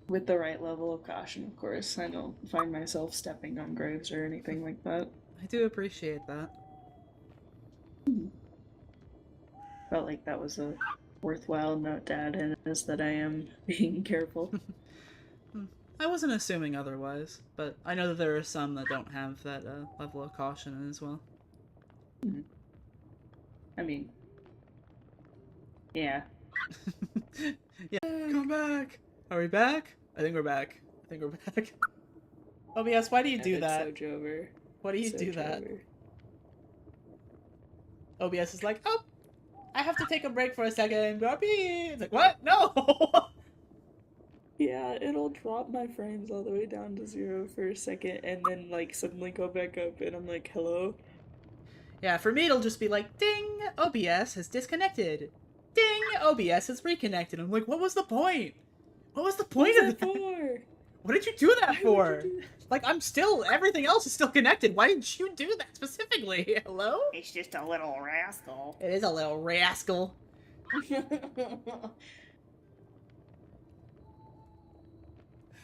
Speaker 2: With the right level of caution, of course. I don't find myself stepping on graves or anything like that.
Speaker 1: I do appreciate that.
Speaker 2: Felt like that was a worthwhile note to add in, is that I am being careful.
Speaker 1: I wasn't assuming otherwise, but I know that there are some that don't have that level of caution as well.
Speaker 2: I mean, yeah.
Speaker 1: Yeah, come back! Are we back? I think we're back. I think we're back. OBS, why do you do that?
Speaker 2: So Jover.
Speaker 1: Why do you do that? OBS is like, oh, I have to take a break for a second. It's like, what? No!
Speaker 2: Yeah, it'll drop my frames all the way down to 0 for a second and then like suddenly go back up and I'm like, hello?
Speaker 1: Yeah, for me it'll just be like, ding, OBS has disconnected. Ding, OBS has reconnected. I'm like, what was the point? What was the point of that?
Speaker 2: For?
Speaker 1: What did you do that for?
Speaker 2: Do that?
Speaker 1: Like, everything else is still connected. Why did you do that specifically? Hello?
Speaker 2: It's just a little rascal.
Speaker 1: It is a little rascal.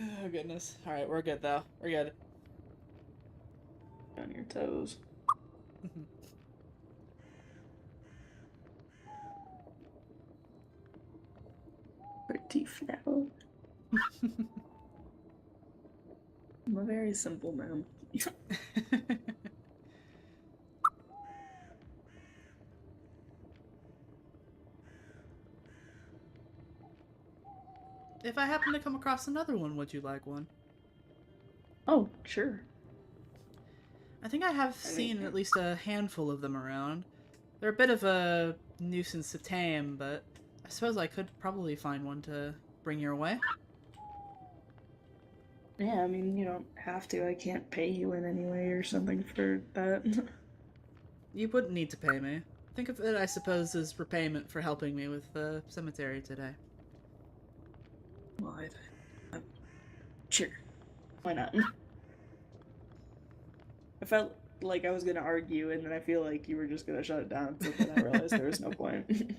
Speaker 1: Oh, goodness. Alright, we're good, though. We're good.
Speaker 2: On your toes. Pretty flower. I'm a very simple man.
Speaker 1: If I happen to come across another one, would you like one?
Speaker 2: Oh, sure.
Speaker 1: I think I have seen at least a handful of them around. They're a bit of a nuisance to tame, but I suppose I could probably find one to bring your way.
Speaker 2: Yeah, I mean, you don't have to. I can't pay you in any way or something for that.
Speaker 1: You wouldn't need to pay me. Think of it, I suppose, as repayment for helping me with the cemetery today.
Speaker 2: Well, sure. Why not? I felt like I was gonna argue, and then I feel like you were just gonna shut it down, so then I realized there was no point.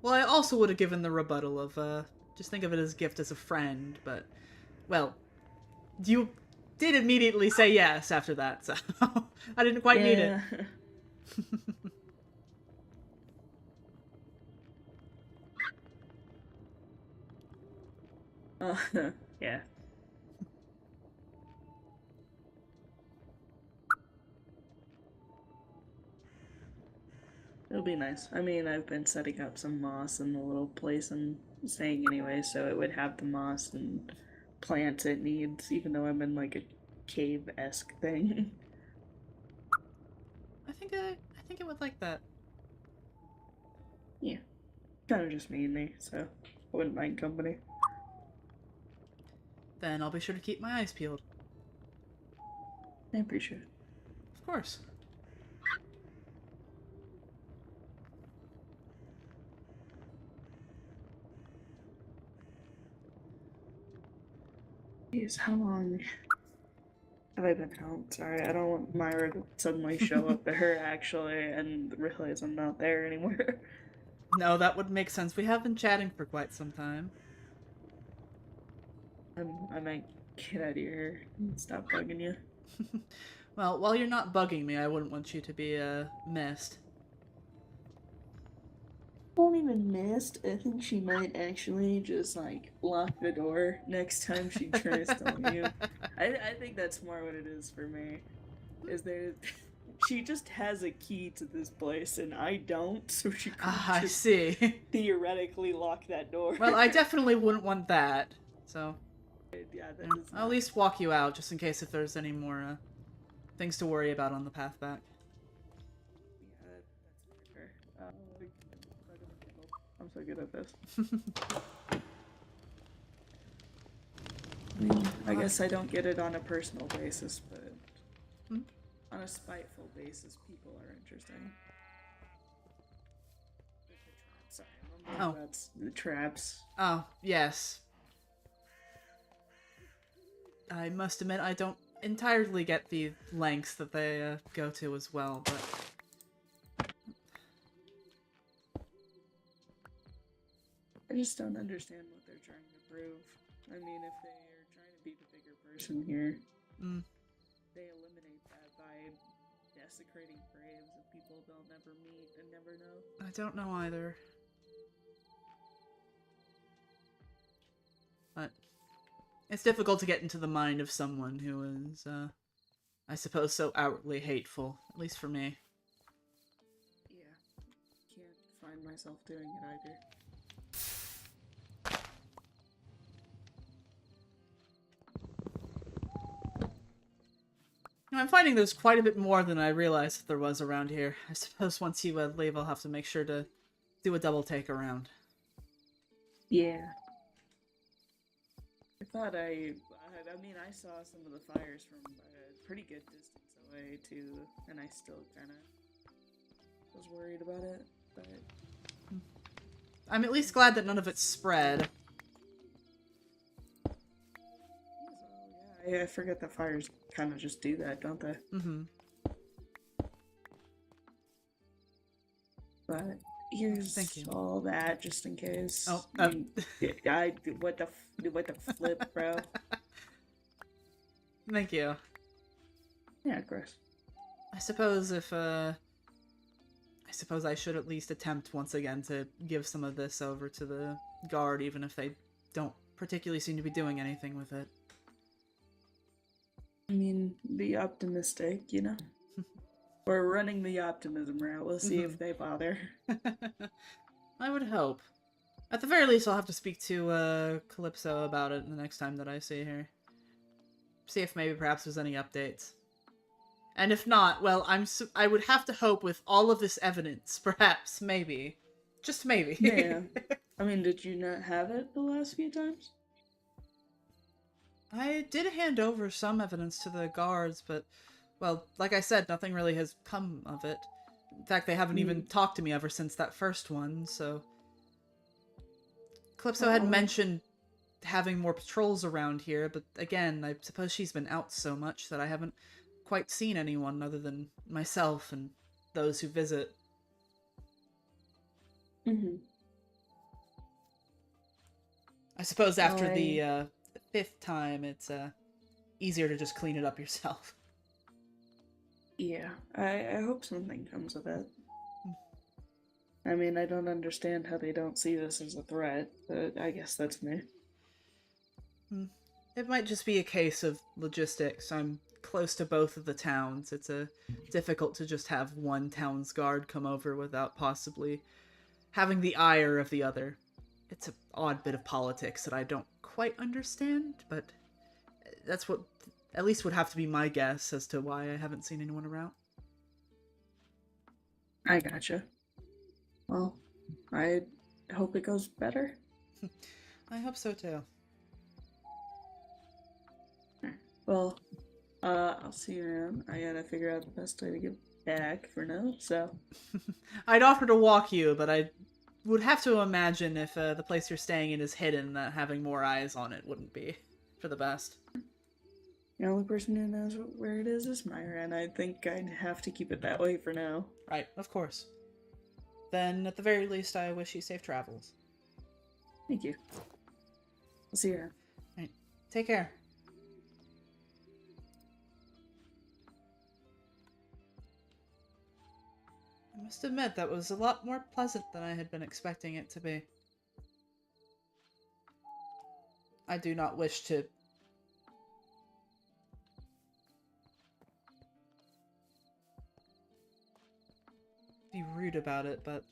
Speaker 1: Well, I also would have given the rebuttal of, just think of it as a gift as a friend, but, well, you did immediately say yes after that, so I didn't quite need it.
Speaker 2: Yeah. It'll be nice. I mean, I've been setting up some moss in the little place I'm staying anyway, so it would have the moss and plants it needs, even though I'm in like a cave-esque thing.
Speaker 1: I think it would like that.
Speaker 2: Yeah. Kind of just me and me, so I wouldn't mind company.
Speaker 1: Then I'll be sure to keep my eyes peeled.
Speaker 2: I appreciate it.
Speaker 1: Of course.
Speaker 2: Jeez, how long have I been out? Sorry, I don't want Myra to suddenly show up there actually and realize I'm not there anymore.
Speaker 1: No, that would make sense. We have been chatting for quite some time.
Speaker 2: I might get out of here and stop bugging you.
Speaker 1: Well, while you're not bugging me, I wouldn't want you to be, missed.
Speaker 2: Won't even missed. I think she might actually just like lock the door next time she tries telling you. I think that's more what it is for me. Is there she just has a key to this place and I don't, so she could
Speaker 1: Ah, I
Speaker 2: just
Speaker 1: see.
Speaker 2: theoretically lock that door.
Speaker 1: Well, I definitely wouldn't want that. So,
Speaker 2: yeah, that is
Speaker 1: I'll at least walk you out, just in case if there's any more, things to worry about on the path back.
Speaker 2: yeah, that's fair. I'm so good at this. I mean, I guess I don't get it on a personal basis, but on a spiteful basis, people are interesting. Sorry,
Speaker 1: Oh.
Speaker 2: That's the traps.
Speaker 1: Oh, yes. I must admit, I don't entirely get the lengths that they go to as well, but...
Speaker 2: I just don't understand what they're trying to prove. I mean, if they are trying to be the bigger person here, they eliminate that by desecrating graves of people they'll never meet and never know.
Speaker 1: I don't know either. But it's difficult to get into the mind of someone who is, I suppose, so outwardly hateful, at least for me.
Speaker 2: Yeah, can't find myself doing it either.
Speaker 1: I'm finding there's quite a bit more than I realized that there was around here. I suppose once you leave, I'll have to make sure to do a double take around.
Speaker 2: Yeah. I mean, I saw some of the fires from a pretty good distance away, too, and I still kind of was worried about it, but...
Speaker 1: I'm at least glad that none of it spread.
Speaker 2: Yeah, I forget that fires kind of just do that, don't they?
Speaker 1: Mm-hmm.
Speaker 2: But here's
Speaker 1: Thank you.
Speaker 2: all that, just in case.
Speaker 1: Oh,
Speaker 2: what the flip, bro?
Speaker 1: Thank you.
Speaker 2: Yeah, of course.
Speaker 1: I suppose I should at least attempt once again to give some of this over to the guard, even if they don't particularly seem to be doing anything with it.
Speaker 2: I mean, be optimistic, you know? We're running the optimism route. We'll see if they bother.
Speaker 1: I would hope. At the very least, I'll have to speak to Calypso about it the next time that I see her. See if maybe perhaps there's any updates. And if not, well, I would have to hope with all of this evidence, perhaps, maybe. Just maybe.
Speaker 2: Yeah. I mean, did you not have it the last few times?
Speaker 1: I did hand over some evidence to the guards, but, well, like I said, nothing really has come of it. In fact, they haven't even talked to me ever since that first one, so... Calypso had mentioned having more patrols around here, but again, I suppose she's been out so much that I haven't quite seen anyone other than myself and those who visit. I suppose after the 5th time, it's easier to just clean it up yourself.
Speaker 2: Yeah, I hope something comes of it. I mean, I don't understand how they don't see this as a threat, but I guess that's me.
Speaker 1: It might just be a case of logistics. I'm close to both of the towns. It's difficult to just have one town's guard come over without possibly having the ire of the other. It's an odd bit of politics that I don't quite understand, but that's what at least would have to be my guess as to why I haven't seen anyone around.
Speaker 2: I gotcha. Well, I hope it goes better.
Speaker 1: I hope so too.
Speaker 2: Well, I'll see you around. I gotta figure out the best way to get back for now, so.
Speaker 1: I'd offer to walk you, but I would have to imagine if the place you're staying in is hidden, that having more eyes on it wouldn't be for the best.
Speaker 2: The only person who knows where it is Myra, and I think I'd have to keep it that way for now.
Speaker 1: Right, of course. Then, at the very least, I wish you safe travels.
Speaker 2: Thank you. I'll see you around.
Speaker 1: Right. Take care. I must admit, that was a lot more pleasant than I had been expecting it to be. I do not wish to be rude about it, but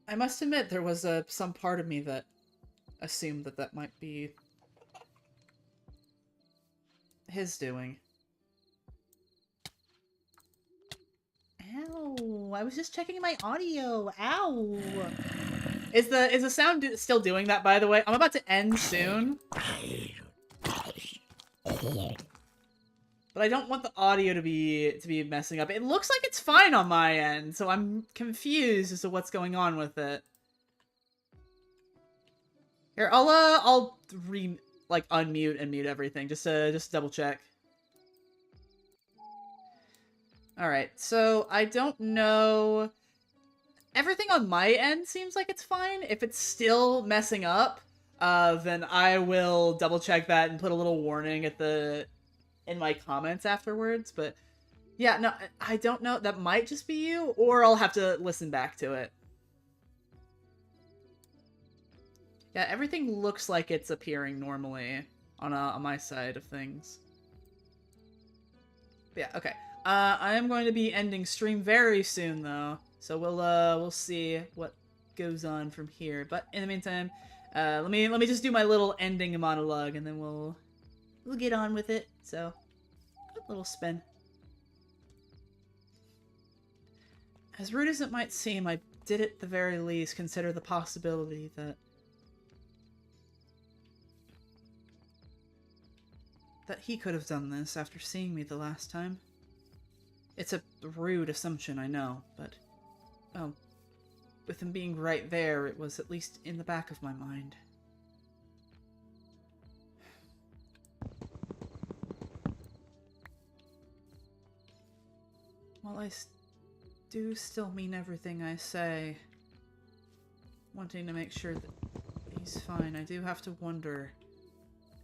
Speaker 1: I must admit there was some part of me that assumed that that might be his doing. Ow! I was just checking my audio. Ow! Is the sound still doing that, by the way? I'm about to end soon. But I don't want the audio to be messing up. It looks like it's fine on my end, so I'm confused as to what's going on with it. Here, I'll unmute and mute everything just to double check. All right, so I don't know. Everything on my end seems like it's fine. If it's still messing up, then I will double check that and put a little warning in my comments afterwards. But yeah, no, I don't know. That might just be you, or I'll have to listen back to it. Yeah, everything looks like it's appearing normally on my side of things. But yeah, okay. I am going to be ending stream very soon, though, so we'll see what goes on from here. But in the meantime, let me just do my little ending monologue, and then we'll get on with it. So, good little spin. As rude as it might seem, I did at the very least consider the possibility that he could have done this after seeing me the last time. It's a rude assumption, I know, but, well, with him being right there, it was at least in the back of my mind. While I do still mean everything I say, wanting to make sure that he's fine, I do have to wonder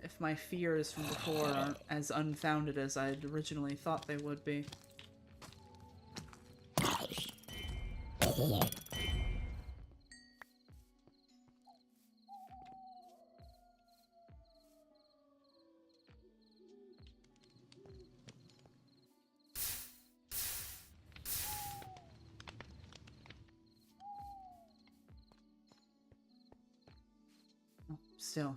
Speaker 1: if my fears from before aren't as unfounded as I'd originally thought they would be. Still.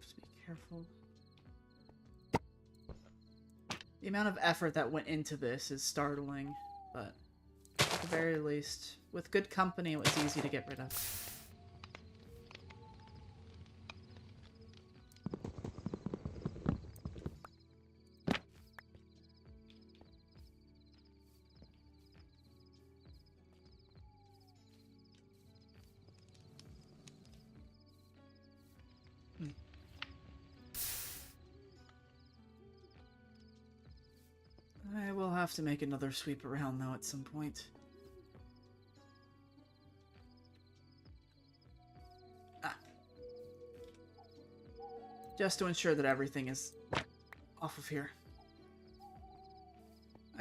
Speaker 1: Just be careful. The amount of effort that went into this is startling, but at the very least, with good company, it was easy to get rid of. I will have to make another sweep around, though, at some point. Just to ensure that everything is off of here.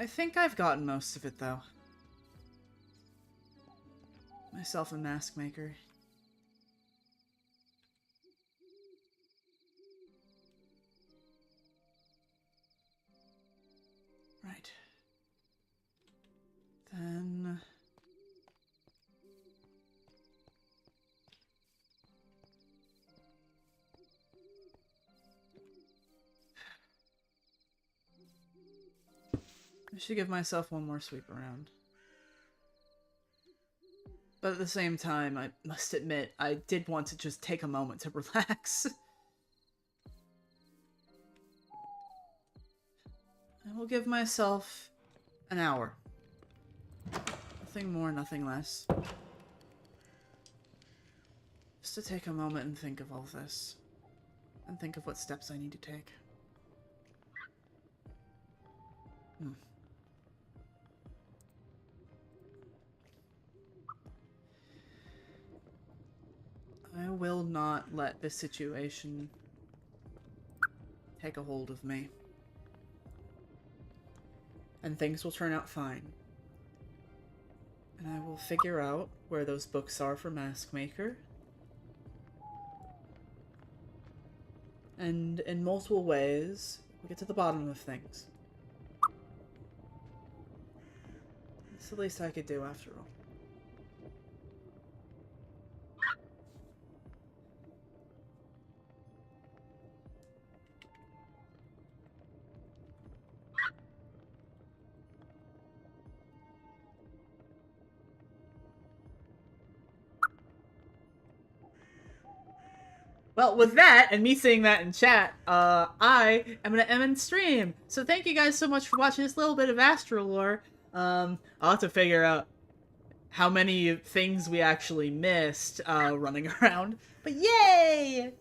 Speaker 1: I think I've gotten most of it, though. Myself a mask maker. Right. Then... I should give myself one more sweep around. But at the same time, I must admit, I did want to just take a moment to relax. I will give myself an hour. Nothing more, nothing less. Just to take a moment and think of all this. And think of what steps I need to take. I will not let this situation take a hold of me. And things will turn out fine. And I will figure out where those books are for Mask Maker. And in multiple ways, we'll get to the bottom of things. It's the least I could do after all. Well, with that, and me seeing that in chat, I am going to end stream. So thank you guys so much for watching this little bit of ASTRA lore. I'll have to figure out how many things we actually missed running around. But yay!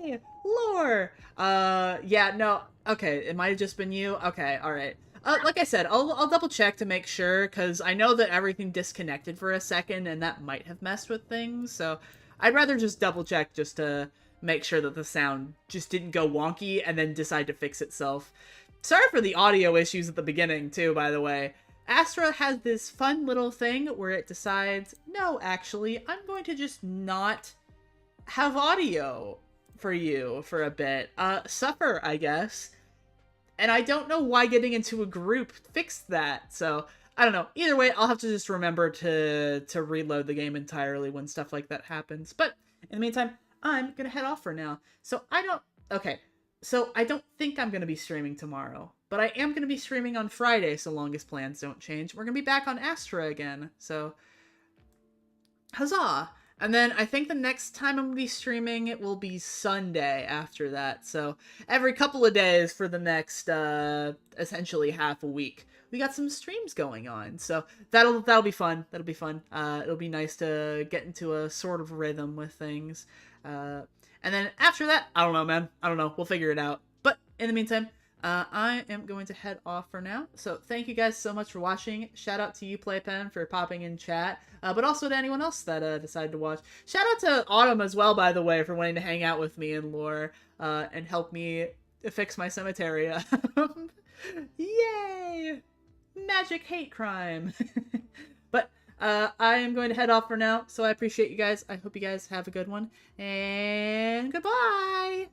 Speaker 1: Yay! Lore! Yeah, no, okay, it might have just been you. Okay, alright. Like I said, I'll double check to make sure, because I know that everything disconnected for a second, and that might have messed with things, so I'd rather just double check just to make sure that the sound just didn't go wonky and then decide to fix itself. Sorry for the audio issues at the beginning, too, by the way. ASTRA has this fun little thing where it decides, no, actually, I'm going to just not have audio for you for a bit. Suffer, I guess. And I don't know why getting into a group fixed that, so I don't know. Either way, I'll have to just remember to reload the game entirely when stuff like that happens. But in the meantime, I'm gonna head off for now. So I don't think I'm gonna be streaming tomorrow, but I am gonna be streaming on Friday so long as plans don't change. We're gonna be back on ASTRA again, so huzzah! And then I think the next time I'm gonna be streaming, it will be Sunday after that. So every couple of days for the next essentially half a week, we got some streams going on. So that'll be fun. That'll be fun. It'll be nice to get into a sort of rhythm with things. And then after that, I don't know, man. I don't know. We'll figure it out. But in the meantime, I am going to head off for now. So thank you guys so much for watching. Shout out to you, Playpen, for popping in chat. But also to anyone else that decided to watch. Shout out to Autumn as well, by the way, for wanting to hang out with me in lore and help me fix my cemetery. Yay! Magic hate crime. But I am going to head off for now, so I appreciate you guys. I hope you guys have a good one, and goodbye!